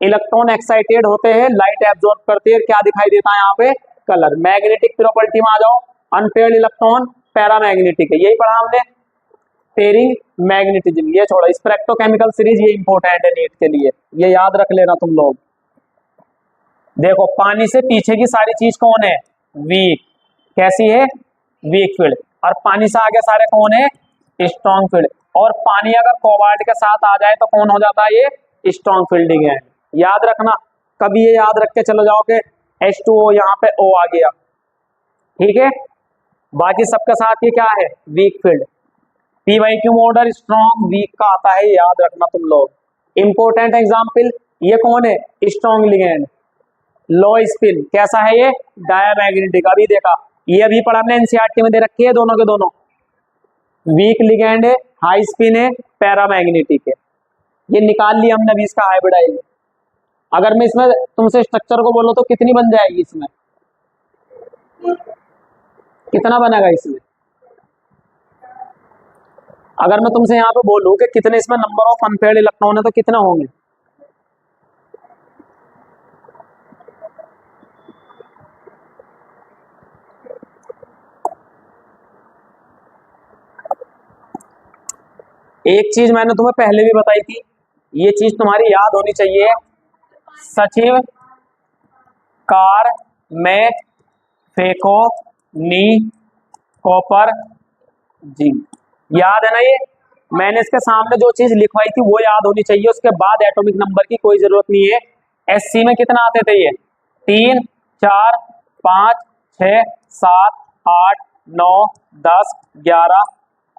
इलेक्ट्रॉन एक्साइटेड होते हैं, लाइट एब्जॉर्ब करते हैं, क्या दिखाई देता है यहाँ पे? कलर। मैग्नेटिक प्रॉपर्टी में आ जाओ, अनपेयर्ड इलेक्ट्रॉन पैरामैग्नेटिक है, यही पढ़ा हमने। पेयरिंग, मैग्नेटिज्म, ये छोड़ो। स्पेक्ट्रोकेमिकल सीरीज ये इंपॉर्टेंट है नीट के लिए, ये याद रख लेना तुम लोग। देखो पानी से पीछे की सारी चीज कौन है? वीक। कैसी है? Weak field. और पानी से आगे सारे कौन है? Strong field. और पानी अगर कोबाल्ट के साथ आ जाए तो कौन हो जाता है? ये स्ट्रॉन्ग फील्डिंग है। याद रखना, कभी ये याद रख के चलो जाओ कि H2O यहाँ पे O आ गया, ठीक है। बाकी सबके साथ ये क्या है? Weak field. PYQ order strong week का आता है, याद रखना तुम लोग। इंपॉर्टेंट एग्जाम्पल, ये कौन है? Strong ligand. लो स्पिन, कैसा है ये? डायामैग्नेटिक। अभी देखा, ये अभी पढ़ा हमने, NCERT में दे रखी है दोनों के दोनों। वीक लिगेंड है, हाई स्पिन है, पैरामैग्नेटिक है। ये निकाल लिया हमने अभी इसका हाइब्रिडाइज। अगर मैं इसमें तुमसे स्ट्रक्चर को बोलो तो कितनी बन जाएगी इसमें? कितना बनेगा इसमें? अगर मैं तुमसे यहाँ पे बोलूं कि कितने इसमें नंबर ऑफ अनपेयर्ड इलेक्ट्रॉन है, तो कितने होंगे? एक चीज मैंने तुम्हें पहले भी बताई थी, ये चीज तुम्हारी याद होनी चाहिए। सचिव, कार, मैक, फेको, नी, कॉपर, जिंक, याद है ना? ये मैंने इसके सामने जो चीज लिखवाई थी वो याद होनी चाहिए। उसके बाद एटॉमिक नंबर की कोई जरूरत नहीं है। SC में कितना आते थे? ये 3 4 5 6 7 8 9 10 11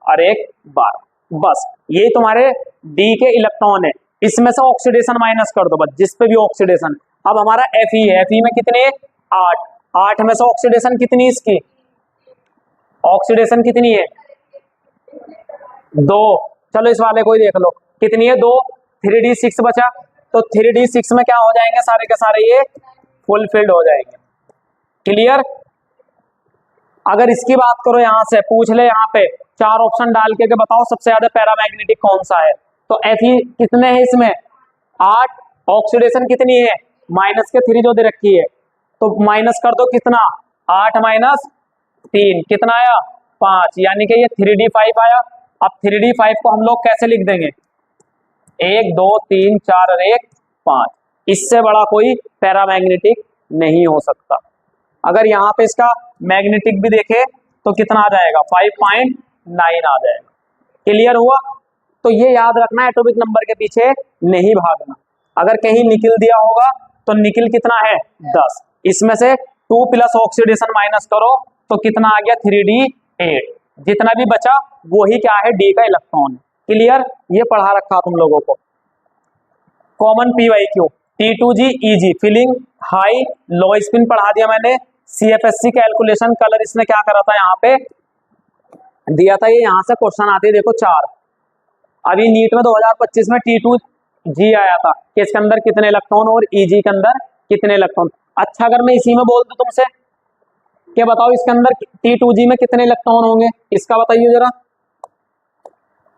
और 1 12, बस ये तुम्हारे डी के इलेक्ट्रॉन है। इसमें से ऑक्सीडेशन माइनस कर दो बस, जिस पे भी ऑक्सीडेशन। अब हमारा Fe है, Fe में कितने? 8। 8 में से ऑक्सीडेशन कितनी इसकी? ऑक्सीडेशन कितनी है? 2। चलो इस वाले को ही देख लो, कितनी है? 2। 3D6 बचा, तो 3D6 में क्या हो जाएंगे? सारे के सारे ये फुलफिल्ड हो जाएंगे। क्लियर? अगर इसकी बात करो, यहां से पूछ ले, यहाँ पे 4 ऑप्शन डाल के बताओ सबसे ज्यादा पैरामैग्नेटिक कौन सा है, तो Fe कितने हैं इसमें? 8। ऑक्सीडेशन कितनी है? माइनस के 3 जो दे रखी है, तो माइनस कर दो, कितना? 8 माइनस 3 कितना आया? 5, यानी कि ये 3D5 आया। अब 3D5 को हम लोग कैसे लिख देंगे? 1 2 3 4 और 1 5। इससे बड़ा कोई पैरामैग्नेटिक नहीं हो सकता। अगर यहाँ पे इसका मैग्नेटिक भी देखे तो कितना आ जाएगा, 5.9 आ जाएगा। क्लियर हुआ? तो ये याद रखना, एटॉमिक नंबर के पीछे नहीं भागना। अगर कहीं निकिल दिया होगा तो निकिल कितना है, 10, इसमें से 2 प्लस ऑक्सीडेशन माइनस करो तो कितना आ गया, 3d8। जितना भी बचा वो ही क्या है, डी का इलेक्ट्रॉन। क्लियर? ये पढ़ा रखा तुम लोगों को। Common PYQ, T2G EG filling high low spin पढ़ा दिया मैंने। CFSC कैलकुलेशन कलर इसने क्या करा था, यहाँ पे दिया था, ये यहाँ से क्वेश्चन आते हैं देखो 4। अभी नीट में 2025 में T2G आया था कि इसके अंदर कितने इलेक्ट्रॉन और EG के अंदर कितने इलेक्ट्रॉन। अच्छा, अगर मैं इसी में बोल दूं तुमसे कि बताओ इसके अंदर T2G में कितने इलेक्ट्रॉन होंगे, इसका बताइए जरा।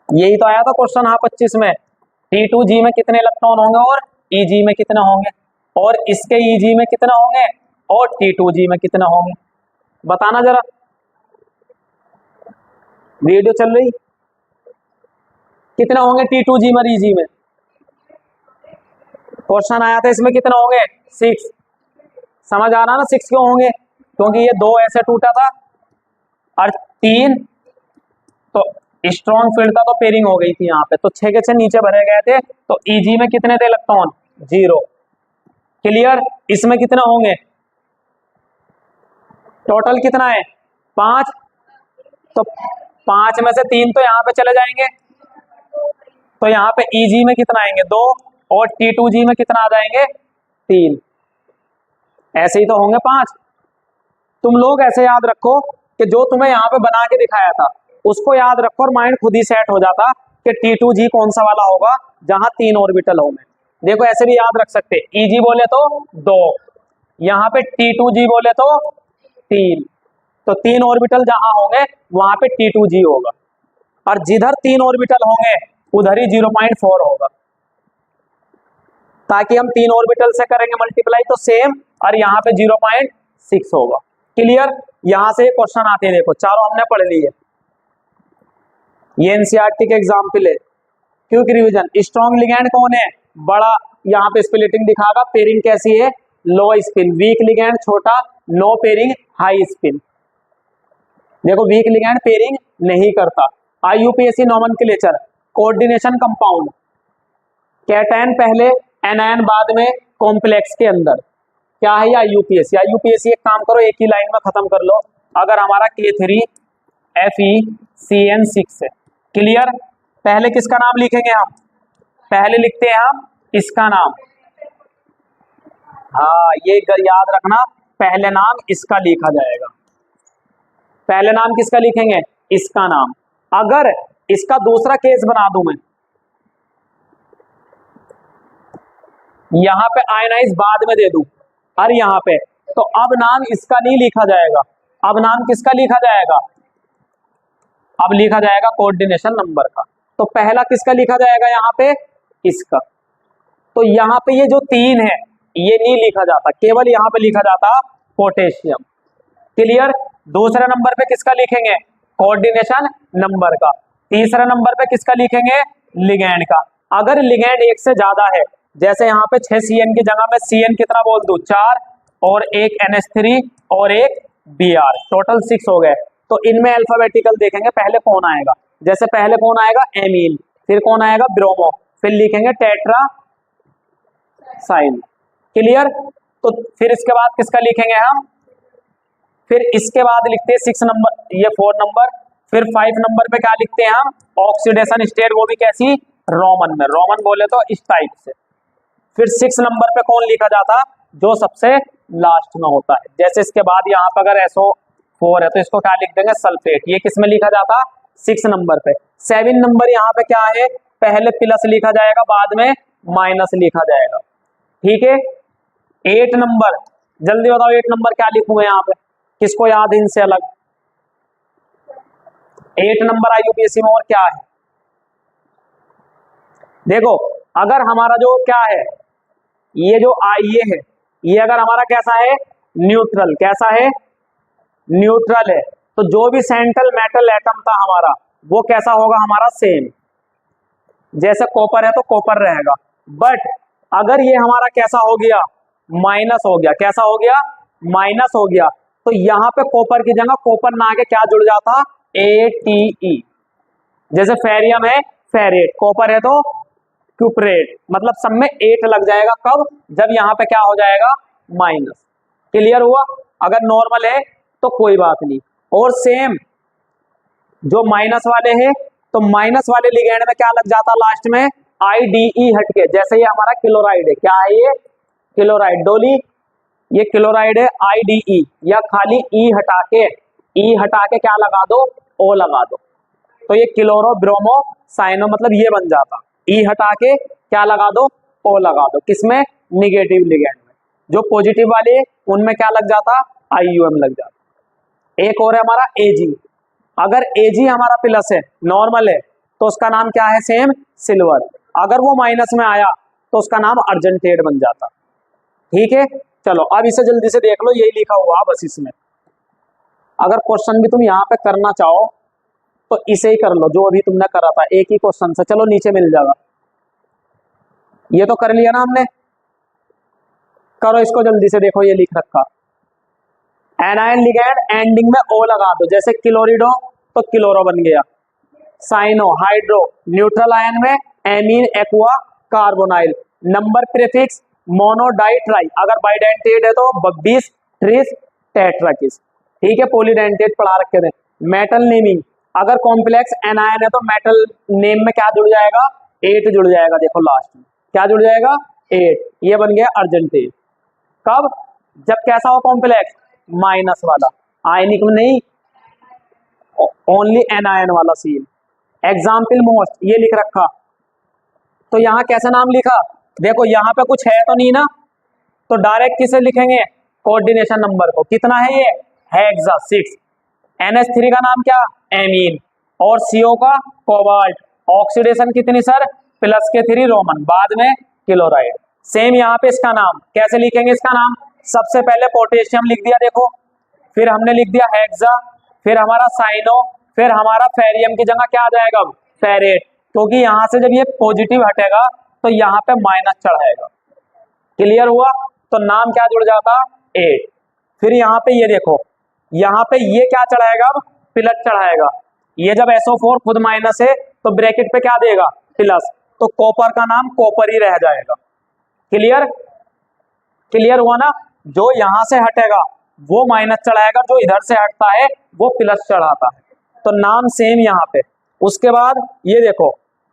यही तो आया था क्वेश्चन, हाँ 25 में, T2G में कितने इलेक्ट्रॉन होंगे और EG में कितने होंगे, और इसके EG में कितने होंगे और T2G में कितने होंगे, बताना जरा। वीडियो चल रही, कितने होंगे T2G में EG में, क्वेश्चन आया था इसमें कितने होंगे, 6। समझ आ रहा ना 6 क्यों होंगे, क्योंकि ये 2 ऐसे टूटा था और 3 तो स्ट्रॉन्ग फील्ड था तो पेयरिंग हो गई थी यहाँ पे, तो 6 के 6 नीचे भरे गए थे, तो EG में कितने थे इलेक्ट्रॉन, 0। क्लियर? इसमें कितने होंगे, टोटल कितना है, 5, तो 5 में से 3 तो यहाँ पे चले जाएंगे, तो यहाँ पे EG में कितना आएंगे, 2, और T2G में कितना आ जाएंगे, 3। ऐसे ही तो होंगे 5। तुम लोग ऐसे याद रखो कि जो तुम्हें यहाँ पे बना के दिखाया था उसको याद रखो और माइंड खुद ही सेट हो जाता कि T2G कौन सा वाला होगा जहां 3 ऑर्बिटल होंगे। देखो ऐसे भी याद रख सकते, EG बोले तो 2, यहाँ पे T2G बोले तो 3, तो 3 ऑर्बिटल जहां होंगे वहां पे T2G होगा, और जिधर 3 ऑर्बिटल होंगे उधर ही 0.4 होगा, ताकि हम 3 ऑर्बिटल से करेंगे मल्टीप्लाई तो सेम, और यहाँ पे 0.6 होगा। क्लियर? यहां से क्वेश्चन आते हैं, देखो चारों हमने पढ़ लिए, ये एनसीईआरटी के एग्जाम्पल है। क्विक रिवीजन, स्ट्रॉन्ग लिगैंड कौन है, बड़ा, यहाँ पे स्प्लिटिंग दिखागा, पेयरिंग कैसी है, लो स्पिन। वीक लिगैंड छोटा, नो पेयरिंग, हाई स्पिन। देखो वीक लिगैंड पेयरिंग नहीं करता। IUPAC nomenclature, coordination compound, cation पहले एनायन बाद में कॉम्प्लेक्स के अंदर, क्या है ये IUPAC। IUPAC एक काम करो, एक ही लाइन में खत्म कर लो। अगर हमारा K3FeCN6 है, क्लियर? पहले किसका नाम लिखेंगे हम, पहले लिखते हैं हम इसका नाम, हाँ ये याद रखना, पहले नाम इसका लिखा जाएगा। पहले नाम किसका लिखेंगे, इसका नाम। अगर इसका दूसरा केस बना दूं मैं, यहां पे आयनाइज बाद में दे दूं और यहां पे, तो अब नाम इसका नहीं लिखा जाएगा, अब नाम किसका लिखा जाएगा, अब लिखा जाएगा कोऑर्डिनेशन नंबर का। तो पहला किसका लिखा जाएगा यहाँ पे, इसका। तो यहाँ पे ये जो 3 है ये नहीं लिखा जाता, केवल यहाँ पे लिखा जाता पोटेशियम। क्लियर? दूसरे नंबर पे किसका लिखेंगे, कोऑर्डिनेशन नंबर का। तीसरे नंबर पे किसका लिखेंगे, लिगैंड का। अगर लिगैंड एक से ज्यादा है, जैसे यहाँ पे 6 CN की जगह में CN कितना बोल दूं, 4, और एक NH3 और एक Br, टोटल 6 हो गए। तो इनमें अल्फाबेटिकल देखेंगे, पहले कौन आएगा, जैसे पहले कौन आएगा, एमीन, फिर कौन आएगा, ब्रोमो, फिर लिखेंगे टेट्रा साइन। क्लियर? तो फिर इसके बाद किसका लिखेंगे हम, फिर इसके बाद लिखते हैं 6 नंबर, ये 4 नंबर, फिर 5 नंबर पे क्या लिखते हैं हम, ऑक्सीडेशन स्टेट, वो भी कैसी, रोमन में, रोमन बोले तो इस टाइप से। फिर 6 नंबर पे कौन लिखा जाता, जो सबसे लास्ट में होता है। जैसे इसके बाद यहाँ पर अगर SO4 है तो इसको क्या लिख देंगे, सल्फेट, ये किस में लिखा जाता, 6 नंबर पे। 7 नंबर यहाँ पे क्या है, पहले प्लस लिखा जाएगा बाद में माइनस लिखा जाएगा, ठीक है। 8 नंबर, जल्दी बताओ 8 नंबर क्या लिखूंगा यहाँ पे, किसको याद है इनसे अलग, 8 नंबर IUPAC में और क्या है, देखो अगर हमारा जो क्या है, ये जो ये है, ये अगर हमारा कैसा है, न्यूट्रल, कैसा है, न्यूट्रल है, तो जो भी सेंट्रल मेटल एटम था हमारा वो कैसा होगा, हमारा सेम। जैसे कॉपर है तो कॉपर रहेगा। बट अगर ये हमारा कैसा हो गया, माइनस हो गया, कैसा हो गया, माइनस हो गया। तो यहाँ पे कॉपर की जगह कॉपर ना आके क्या जुड़ जाता, ATE। जैसे फेरियम है फेरेट, कॉपर है तो क्यूपरेट, मतलब सब में 8 लग जाएगा। कब, जब यहाँ पे क्या हो जाएगा, माइनस। क्लियर हुआ। अगर नॉर्मल है तो कोई बात नहीं। और सेम जो माइनस वाले हैं, तो माइनस वाले लिगेंड में क्या लग जाता लास्ट में, IDE हटके। जैसे ये हमारा क्लोराइड है, क्या है ये, क्लोराइड। डोली ये क्लोराइड है, IDE, या खाली ई हटा के क्या लगा दो, O लगा दो। तो ये क्लोरो ब्रोमो साइनो, मतलब ये बन जाता। ई हटा के क्या लगा दो, O लगा दो। किसमें, निगेटिव लिगेंड में। जो पॉजिटिव वाले उनमें क्या लग जाता, IUM लग जाता। एक और है हमारा AG। अगर AG हमारा प्लस है, नॉर्मल है, तो उसका नाम क्या है, सेम सिल्वर। अगर वो माइनस में आया तो उसका नाम अर्जेंटेट बन जाता। ठीक है, चलो अब इसे जल्दी से देख लो, यही लिखा हुआ बस इसमें। अगर क्वेश्चन भी तुम यहाँ पे करना चाहो तो इसे ही कर लो, जो अभी तुमने करा था एक ही क्वेश्चन से। चलो नीचे मिल जाएगा, ये तो कर लिया ना हमने। करो इसको जल्दी से, देखो ये लिख रखा, एनायन लिगैंड एंडिंग में O लगा दो। जैसे क्लोरिडो तो क्लोरो बन गया, साइनो हाइड्रो, न्यूट्रल आयन में amine aqua carbonyl, number prefix mono di tri. अगर बाइडेंटेट है तो 22 ट्रिस टेट्राकिस। ठीक है, पॉलीडेंटेट पढ़ा रखे थे। मेटल नेमिंग, अगर कॉम्प्लेक्स एनायन है तो मेटल नेम में क्या जुड़ जाएगा, 8 जुड़ जाएगा। देखो लास्ट में क्या जुड़ जाएगा, 8। ये बन गया अर्जेंटेट। कब, जब कैसा हो कॉम्प्लेक्स, माइनस वाला, आयनिक में नहीं, ओनली एनायन वाला सीन। एग्जाम्पल मोस्ट ये लिख रखा। तो यहाँ कैसे नाम लिखा, देखो यहाँ पे कुछ है तो नहीं ना, तो डायरेक्ट किसे लिखेंगे, कोऑर्डिनेशन नंबर को। कितना है ये, हेक्सा 6। NH3 का नाम क्या, एमीन, और CO का कोबाल्ट। ऑक्सीडेशन कितनी सर, प्लस के 3 रोमन, बाद में क्लोराइड। सेम यहाँ पे इसका नाम कैसे लिखेंगे, इसका नाम सबसे पहले पोटेशियम लिख दिया देखो, फिर हमने लिख दिया हेक्सा, फिर हमारा साइनो, फिर हमारा फेरियम की जगह क्या आ जाएगा, फेरेट। क्योंकि यहाँ से जब ये पॉजिटिव हटेगा तो यहाँ पे माइनस चढ़ाएगा। क्लियर हुआ। तो नाम क्या जुड़ जाता, 8। फिर यहाँ पे ये देखो, यहाँ पे ये क्या चढ़ाएगा, प्लस चढ़ाएगा। ये जब SO4 खुद माइनस है तो ब्रैकेट पे क्या देगा, प्लस। तो कॉपर का नाम कॉपर ही रह जाएगा। क्लियर, क्लियर हुआ ना। जो यहां से हटेगा वो माइनस चढ़ाएगा, जो इधर से हटता है वो प्लस चढ़ाता है। तो नाम सेम यहाँ पे। उसके बाद ये देखो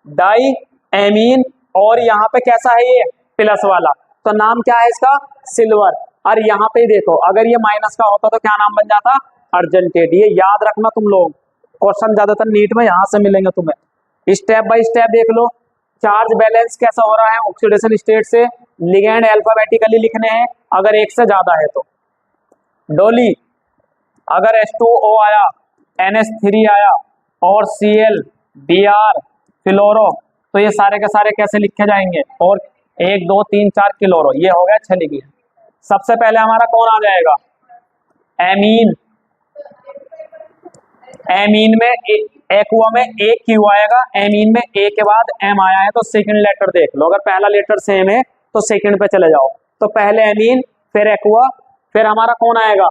डाई एमीन, और यहाँ पे कैसा है ये, प्लस वाला, तो नाम क्या है इसका, सिल्वर। और यहाँ पे देखो अगर ये माइनस का होता तो क्या नाम बन जाता, अर्जेंटेट। ये याद रखना तुम लोग, क्वेश्चन ज्यादातर नीट में यहाँ से मिलेंगे तुम्हें। स्टेप बाय स्टेप देख लो। चार्ज बैलेंस कैसा हो रहा है ऑक्सीडेशन स्टेट से, लिगेंड अल्फाबेटिकली लिखने हैं अगर एक से ज्यादा है तो। डोली अगर H2O आया, NH3 आया और Cl Br फ्लोरो, तो ये सारे के सारे कैसे लिखे जाएंगे, और 1 2 3 4 क्लोरो, ये हो गया 6 लिखिए। सबसे पहले हमारा कौन आ जाएगा, एमीन। एमीन में एक्वा में एक क्यू आएगा, एमीन में ए के बाद एम आया है तो सेकंड लेटर देख लो। अगर पहला लेटर सेम है तो सेकंड पे चले जाओ। तो पहले एमीन, फिर एक्वा, फिर हमारा कौन आएगा,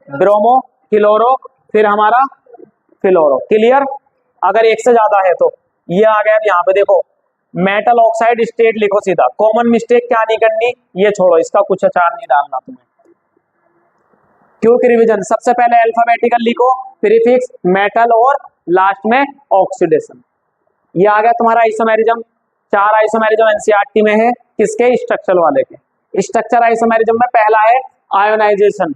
ब्रोमो, क्लोरो, फिर हमारा फ्लोरो। क्लियर। अगर एक से ज्यादा है तो ये आ गया। यहाँ पे देखो मेटल ऑक्साइड स्टेट लिखो सीधा। कॉमन मिस्टेक क्या नहीं करनी, ये छोड़ो, इसका कुछ अचार नहीं डालना तुम्हें। क्विक रिवीजन, सबसे पहले अल्फाबेटिकल लिखो, प्रीफिक्स, मेटल और लास्ट में ऑक्सीडेशन। ये आ गया तुम्हारा आइसोमेरिज्म। 4 आइसोमेरिज्म एनसीईआरटी में है, किसके, स्ट्रक्चरल वाले के। स्ट्रक्चर आइसोमेरिज्म में पहला है आयोनाइजेशन।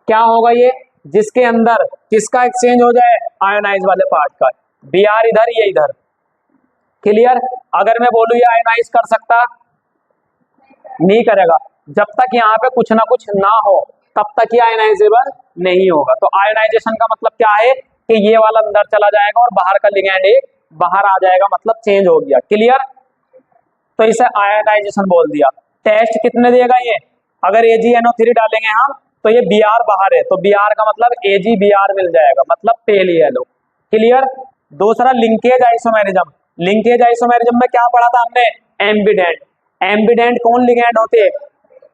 क्या होगा ये, जिसके अंदर किसका एक्सचेंज हो जाए, आयोनाइज वाले पार्ट का। Br इधर, ये इधर। क्लियर। अगर मैं बोलूं ये आयोनाइज कर सकता, नहीं करेगा। जब तक यहाँ पे कुछ ना कुछ ना हो तब तक ये आयोनाइजेबल नहीं होगा। तो आयोनाइजेशन का मतलब क्या है कि ये वाला अंदर चला जाएगा और बाहर का लिगैंड बाहर आ जाएगा, मतलब चेंज हो गया। क्लियर। तो इसे आयोनाइजेशन बोल दिया। टेस्ट कितने देगा ये, अगर AgNO3 डालेंगे हम तो ये Br बाहर है, तो Br का मतलब AgBr मिल जाएगा, मतलब पेल येलो। क्लियर। दूसरा लिंकेज आइसोमेरिज्म। लिंकेज आइसोमेरिज्म में क्या पढ़ा था हमने, एम्बिडेंट। एम्बिडेंट कौन लिगैंड होते,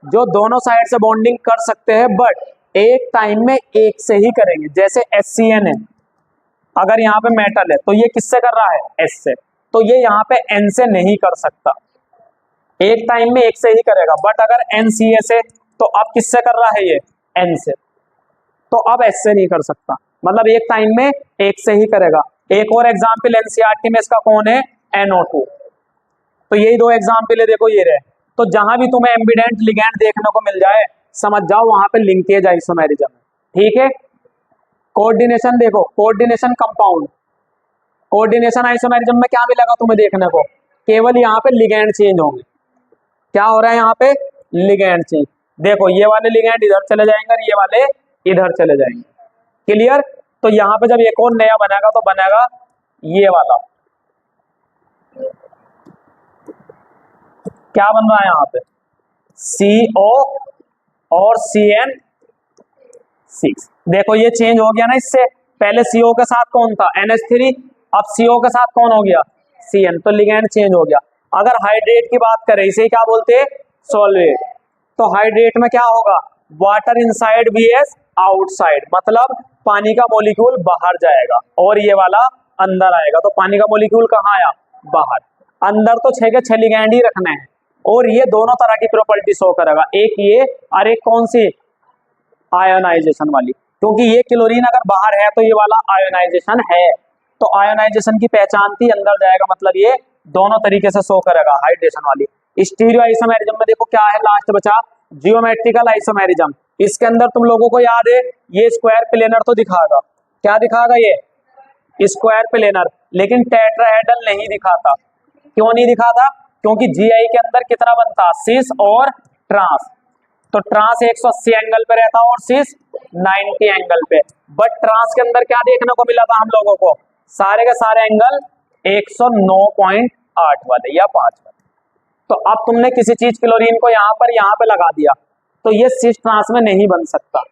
जो दोनों साइड से बॉन्डिंग कर सकते हैं बट एक टाइम में एक से ही करेंगे। जैसे HCN है, अगर यहाँ पे मेटल है तो ये किससे कर रहा है, S से, तो ये यहाँ पे N से नहीं कर सकता, एक टाइम में एक से ही करेगा। बट अगर NCS है तो अब किससे कर रहा है ये, N से, तो अब S से नहीं कर सकता, मतलब एक टाइम में एक से ही करेगा। एक और एग्जाम्पल NCERT में इसका कौन है, NO2। तो यही दो एग्जाम्पल है, देखो ये रहे। तो जहां भी तुम्हें एम्बिडेंट लिगेंड देखने को मिल जाए समझ जाओ वहां पे लिंकेज आइसोमेरिज्म, ठीक है। कोऑर्डिनेशन देखो, कोऑर्डिनेशन कंपाउंड, कोऑर्डिनेशन आइसोमेरिज्म में क्या मिलेगा तुम्हें देखने को, केवल यहाँ पे लिगेंड चेंज होंगे। क्या हो रहा है यहाँ पे, लिगेंड चेंज। देखो ये वाले लिगेंड इधर चले जाएंगे और ये वाले इधर चले जाएंगे, क्लियर। तो यहाँ पे जब एक और नया बनेगा तो बनेगा ये वाला, क्या बन रहा है यहाँ पे, CO और CN6। देखो ये चेंज हो गया ना, इससे पहले CO के साथ कौन था, NH3, अब CO के साथ कौन हो गया, CN, तो लिगेंड चेंज हो गया। अगर हाइड्रेट की बात करें, इसे क्या बोलते हैं, सॉल्वेट। तो हाइड्रेट में क्या होगा, वाटर इनसाइड VS आउटसाइड, मतलब पानी का मॉलिक्यूल बाहर जाएगा और ये वाला अंदर आएगा। तो पानी का मॉलिक्यूल कहाँ आया, बाहर। अंदर तो 6 के 6 लिगेंड ही रखने हैं और ये दोनों तरह की प्रॉपर्टी शो करेगा, एक ये और एक कौन सी, आयोनाइजेशन वाली, क्योंकि ये क्लोरीन अगर बाहर है तो ये वाला आयोनाइजेशन है। तो आयोनाइजेशन की पहचान थी, अंदर जाएगा, मतलब ये दोनों तरीके से शो करेगा हाइड्रेशन वाली। स्टीरियो आइसोमेरिज्म में देखो क्या है, लास्ट बचा जियोमेट्रिकल आइसोमेरिज्म। इसके अंदर तुम लोगों को याद है ये स्क्वायर प्लेनर तो दिखाएगा, क्या दिखाएगा, ये स्क्वायर प्लेनर, लेकिन टेट्राहेड्रल नहीं दिखाता। क्यों नहीं दिखाता, क्योंकि GI के अंदर कितना बनता, सिस और ट्रांस। तो ट्रांस 180 एंगल पे रहता और सिस 90 एंगल पे। बट ट्रांस के अंदर क्या देखने को मिला था हम लोगों को, सारे के सारे एंगल 109.8 वाले या 5 वाले। तो अब तुमने किसी चीज क्लोरीन को यहाँ पे लगा दिया तो ये सिस ट्रांस में नहीं बन सकता,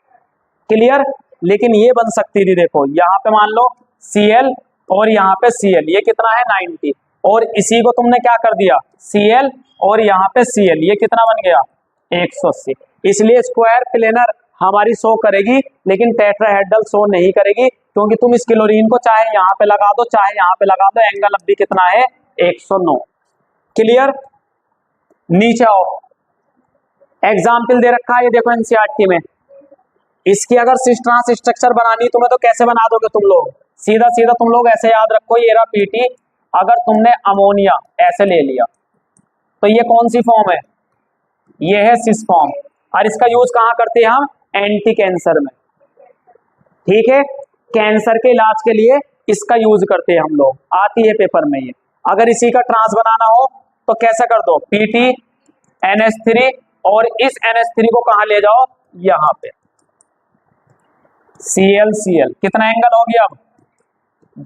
क्लियर। लेकिन ये बन सकती थी, देखो यहाँ पे मान लो Cl और यहाँ पे Cl, ये कितना है 90, और इसी को तुमने क्या कर दिया Cl और यहाँ पे Cl, ये कितना बन गया 180। इसलिए स्क्वायर प्लेनर हमारी शो करेगी लेकिन टेट्राहेड्रल शो नहीं करेगी, क्योंकि तुम इस क्लोरीन को चाहे यहाँ पे लगा दो चाहे यहाँ पे लगा दो, एंगल अब भी कितना है 109, क्लियर। नीचे आओ, एग्जाम्पल दे रखा है ये देखो NCERT में। इसकी अगर सिस ट्रांस स्ट्रक्चर बनानी तुम्हें तो कैसे बना दोगे तुम लोग, सीधा सीधा तुम लोग ऐसे याद रखो, ये रहा PT। अगर तुमने अमोनिया ऐसे ले लिया तो ये कौन सी फॉर्म है, ये है सिस फॉर्म, और इसका यूज कहाँ करते हैं हम, एंटी कैंसर में, ठीक है। कैंसर के इलाज के लिए इसका यूज करते हैं हम लोग, आती है पेपर में ये। अगर इसी का ट्रांस बनाना हो तो कैसे कर दो, PT NH3 और इस NH3 को कहां ले जाओ, यहां पे Cl, कितना एंगल हो गया, अब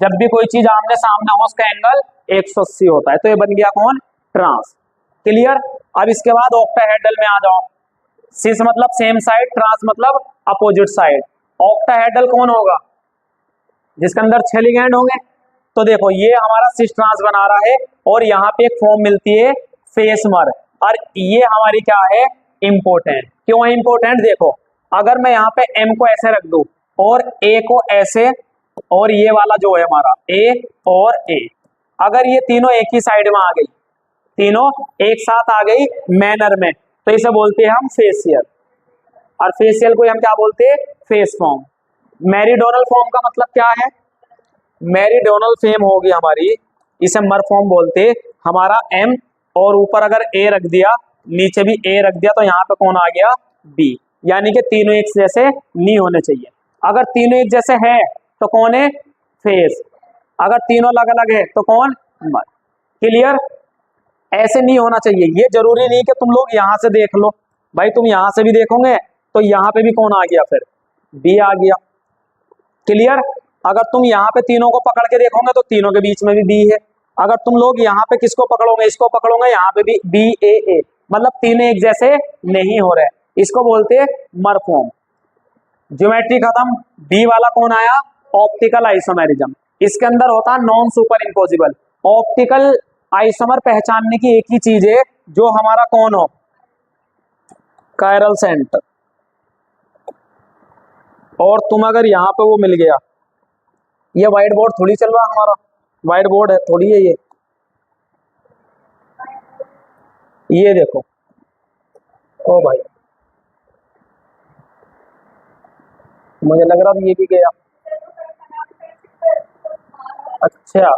जब भी कोई चीज आमने सामने हो उसका एंगल 180 होता है, तो ये बन गया कौन, ट्रांस, क्लियर। अब इसके बाद ऑक्टाहेड्रल में आ जाओ, सिस मतलब सेम साइड, ट्रांस मतलब अपोजिट साइड। ऑक्टाहेड्रल कौन होगा, जिसके अंदर 6 लिगेंड होंगे। तो देखो ये हमारा सिस ट्रांस बना रहा है और यहाँ पे एक फॉर्म मिलती है फेसमर, और ये हमारी क्या है, इंपोर्टेंट। क्यों है इंपोर्टेंट, देखो अगर मैं यहाँ पे M को ऐसे रख दूं और A को ऐसे, और ये वाला जो है हमारा A और A, अगर ये तीनों एक ही साइड में आ गई, तीनों एक साथ आ गई मैनर में, तो इसे बोलते हैं हम फेसियल, और फेसियल को हम क्या बोलते हैं, फेस फॉर्म। मेरिडोनल फॉर्म का मतलब क्या है, मेरिडोनल फेम होगी हमारी, इसे मर फॉर्म बोलते। हमारा M और ऊपर अगर A रख दिया, नीचे भी A रख दिया, तो यहाँ पे कौन आ गया, B, यानी कि तीनों एक जैसे नहीं होने चाहिए। अगर तीनों एक जैसे है तो कौन है, फेस। अगर तीनों अलग अलग है तो कौन, मर, क्लियर। ऐसे नहीं होना चाहिए, ये जरूरी नहीं कि तुम लोग यहाँ से देख लो, भाई तुम यहाँ से भी देखोगे तो यहाँ पे भी कौन आ गया, फिर B आ गया, क्लियर। अगर तुम यहाँ पे तीनों को पकड़ के देखोगे तो तीनों के बीच में भी B है। अगर तुम लोग यहाँ पे किसको पकड़ोगे, इसको पकड़ोगे, यहाँ पे भी BAA, मतलब तीनों एक जैसे नहीं हो रहे, इसको बोलते हैं मर फॉर्म। ज्योमेट्री खत्म, B वाला कौन आया, ऑप्टिकल आइसोमेरिज्म। इसके अंदर होता है non super imposable. Optical isomer पहचानने की एक ही चीज है, जो हमारा कौन हो, कायरल सेंटर। और तुम अगर यहाँ पे वो मिल गया, ये व्हाइट बोर्ड थोड़ी चल रहा हमारा, व्हाइट बोर्ड है थोड़ी है ये देखो। ओ भाई मुझे लग रहा था ये भी गया। अच्छा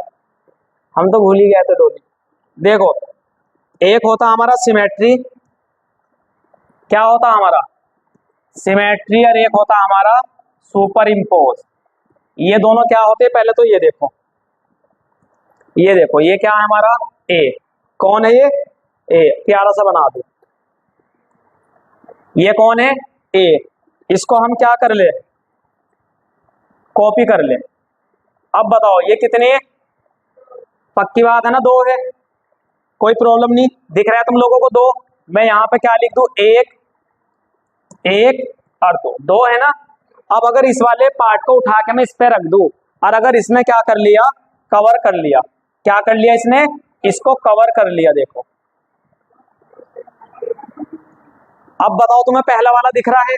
हम तो भूल ही गए थे दो दिन। देखो एक होता हमारा सिमेट्री, क्या होता हमारा सिमेट्री, और एक होता हमारा सुपर इम्पोज। ये दोनों क्या होते हैं पहले तो ये देखो, ये देखो ये क्या है हमारा ए, कौन है ये ए, प्यारा सा बना दो। ये कौन है ए, इसको हम क्या कर ले कॉपी कर ले। अब बताओ ये कितने, पक्की बात है ना दो है, कोई प्रॉब्लम नहीं, दिख रहा है तुम लोगों को दो। मैं यहाँ पे क्या लिख दूं, एक एक और दो, दो है ना। अब अगर इस वाले पार्ट को उठा के मैं इस पे रख दूं, और अगर इसने क्या कर लिया कवर कर लिया, क्या कर लिया इसने इसको कवर कर लिया, देखो। अब बताओ तुम्हें पहला वाला दिख रहा है,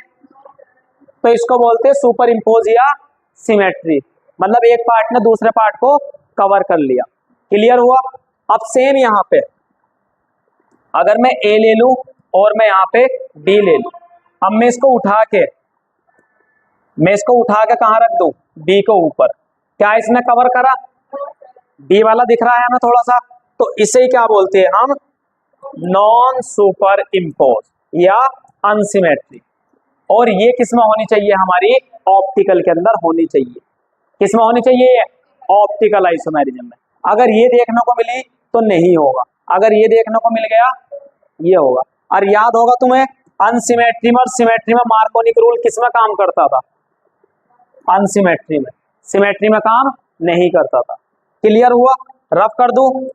तो इसको बोलते हैं सुपर इम्पोज या सिमेट्री, मतलब एक पार्ट ने दूसरे पार्ट को कवर कर लिया। क्लियर हुआ। अब सेम यहाँ पे अगर मैं ए ले लूं और मैं यहाँ पे डी ले लूं, अब मैं इसको उठा के कहाँ रख दूं, डी को ऊपर, क्या इसने कवर करा, डी वाला दिख रहा है हमें थोड़ा सा, तो इसे क्या बोलते हैं हम, नॉन सुपर इम्पोज या अनसिमेट्री। और ये किसमें होनी चाहिए, हमारी ऑप्टिकल के अंदर होनी चाहिए। किसमें होनी चाहिए, ऑप्टिकल आइसोमेरिज्म में। अगर ये देखने को मिली तो नहीं होगा, अगर ये देखने को मिल गया ये होगा। और याद होगा तुम्हें अनसिमेट्री में और सिमेट्री में मार्कोनी रूल किसमें काम करता था, अनसिमेट्री में, सिमेट्री में काम नहीं करता था। क्लियर हुआ, रफ कर दूं,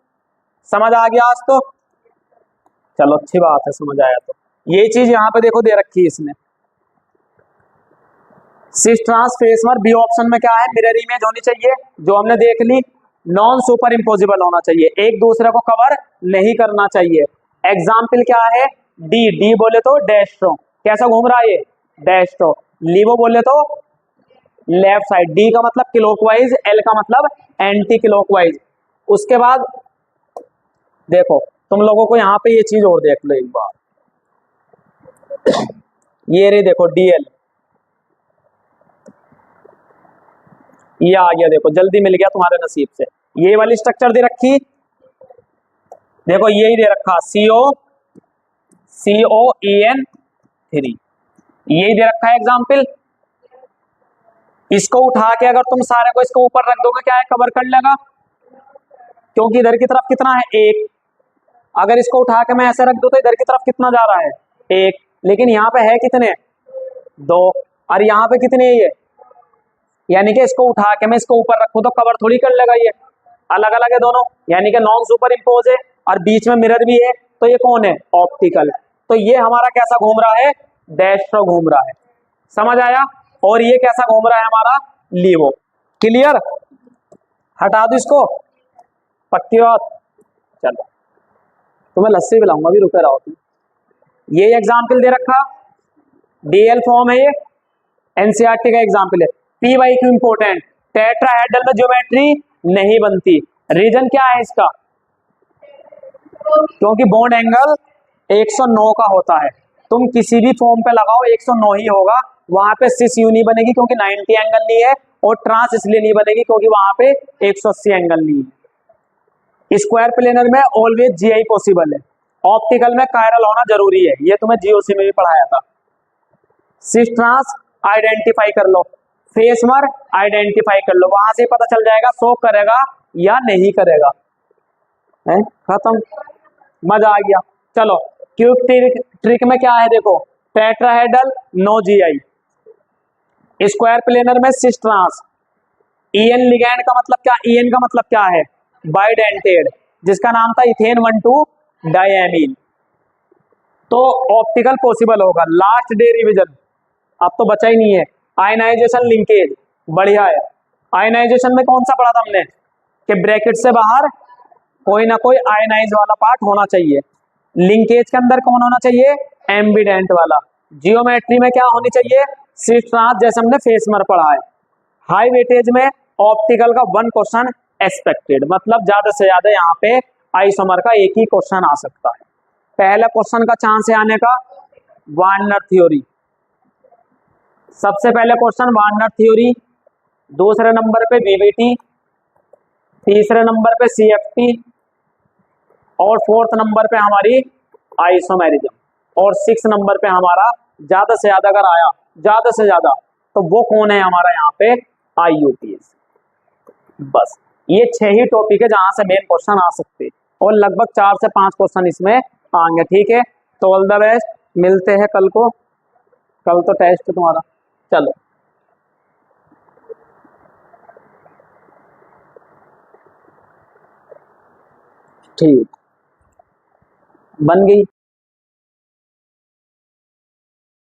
समझ आ गया आज तो, चलो अच्छी बात है समझ आया। तो ये चीज यहाँ पे देखो दे रखी है इसने, सिस ट्रांस फेसमर बी ऑप्शन में क्या है, मिरर इमेज होनी चाहिए, जो हमने देख ली। नॉन सुपर इम्पोजिबल होना चाहिए, एक दूसरे को कवर नहीं करना चाहिए। एग्जाम्पल क्या है, डी, डी बोले तो डैस्ट्रो, कैसा घूम रहा है ये डैस्ट्रो। लीवो बोले तो लेफ्ट साइड, डी का मतलब क्लॉकवाइज, एल का मतलब एंटी क्लॉकवाइज। उसके बाद देखो तुम लोगों को यहाँ पे ये चीज और देख लो एक बार, ये रे देखो डीएल, ये आ गया, देखो जल्दी मिल गया तुम्हारे नसीब से। ये वाली स्ट्रक्चर दे रखी, देखो यही दे रखा COEN3, यही दे रखा है एग्जाम्पल। इसको उठा के अगर तुम सारे को इसको ऊपर रख दोगे क्या है, कवर कर लेगा, क्योंकि इधर की तरफ कितना है एक। अगर इसको उठा के मैं ऐसे रख दूं तो इधर की तरफ कितना जा रहा है एक, लेकिन यहाँ पे है कितने दो, और यहाँ पे कितने ये, यानी कि इसको उठा के मैं इसको ऊपर रखूं तो कवर थोड़ी कर लेगा, ये अलग अलग है दोनों, यानी कि नॉन सुपर इम्पोज है और बीच में मिरर भी है, तो ये कौन है ऑप्टिकल। तो ये हमारा कैसा घूम रहा है, डैस्ट्रो घूम रहा है, समझ आया। और ये कैसा घूम रहा है हमारा लीवो। क्लियर, हटा दो इसको, पक्की बात। चलो तुम्हें लस्सी पिलाऊंगा, भी रुके रहो तुम। ये एग्जाम्पल दे रखा, डीएल फॉर्म है, ये एनसीईआरटी का एग्जाम्पल है। P Y Q important, tetrahedral में ज्योमेट्री नहीं बनती, रीजन क्या है इसका, क्योंकि बॉन्ड एंगल 109 का होता है। तुम किसी भी फॉर्म पे लगाओ 109 ही होगा, वहां पे सिस यू नहीं बनेगी क्योंकि 90 एंगल नहीं है, और ट्रांस इसलिए नहीं बनेगी क्योंकि वहां पे 180 एंगल नहीं है। स्क्वायर प्लेनर में ऑलवेज जीआई पॉसिबल है, ऑप्टिकल में कायरल होना जरूरी है, ये तुम्हें जीओसी में भी पढ़ाया था। सिस ट्रांस आइडेंटिफाई कर लो, फेसमर आइडेंटिफाई कर लो, वहां से पता चल जाएगा शो करेगा या नहीं करेगा, है खत्म, मजा आ गया। चलो क्यूब ट्रिक में क्या है, देखो tetrahedral no GI, square planar में सिस ट्रांस, ईएन लिगैंड का मतलब क्या, ईएन का मतलब क्या है बाइडेंटेड, जिसका नाम था इथेन 1,2 डायमीन। तो ऑप्टिकल पॉसिबल होगा। लास्ट डे रिवीजन, अब तो बचा ही नहीं है। आयनाइजेशन लिंकेज, बढ़िया है। आयनाइजेशन में कौन सा पढ़ा था हमने कि ब्रैकेट से बाहर कोई ना कोई आयनाइज वाला पार्ट होना चाहिए। लिंकेज के अंदर कौन होना चाहिए, एम्बिडेंट वाला। जियोमेट्री में क्या होनी चाहिए, शीर्ष ट्रांस, जैसे हमने फेसमर पढ़ा है। हाई वेटेज में ऑप्टिकल का 1 क्वेश्चन एक्सपेक्टेड, मतलब ज्यादा से ज्यादा यहाँ पे आइसोमर का एक ही क्वेश्चन आ सकता है। पहला क्वेश्चन का चांस है आने का वार्नर थ्योरी, सबसे पहले क्वेश्चन वार्नर थ्योरी, दूसरे नंबर पे बीवीटी, तीसरे नंबर पे सीएफटी, और फोर्थ नंबर पे हमारी आइसोमेरिज्म, और 6 नंबर पे हमारा ज्यादा से ज्यादा अगर आया ज्यादा से ज्यादा तो वो कौन है हमारा यहाँ पे आईयूपीएस। बस ये 6 ही टॉपिक है जहां से मेन क्वेश्चन आ सकते हैं, और लगभग 4 से 5 क्वेश्चन इसमें आएंगे। ठीक है, तो ऑल द बेस्ट, मिलते हैं कल को, कल तो टेस्ट है तुम्हारा। चलो ठीक, बन गई।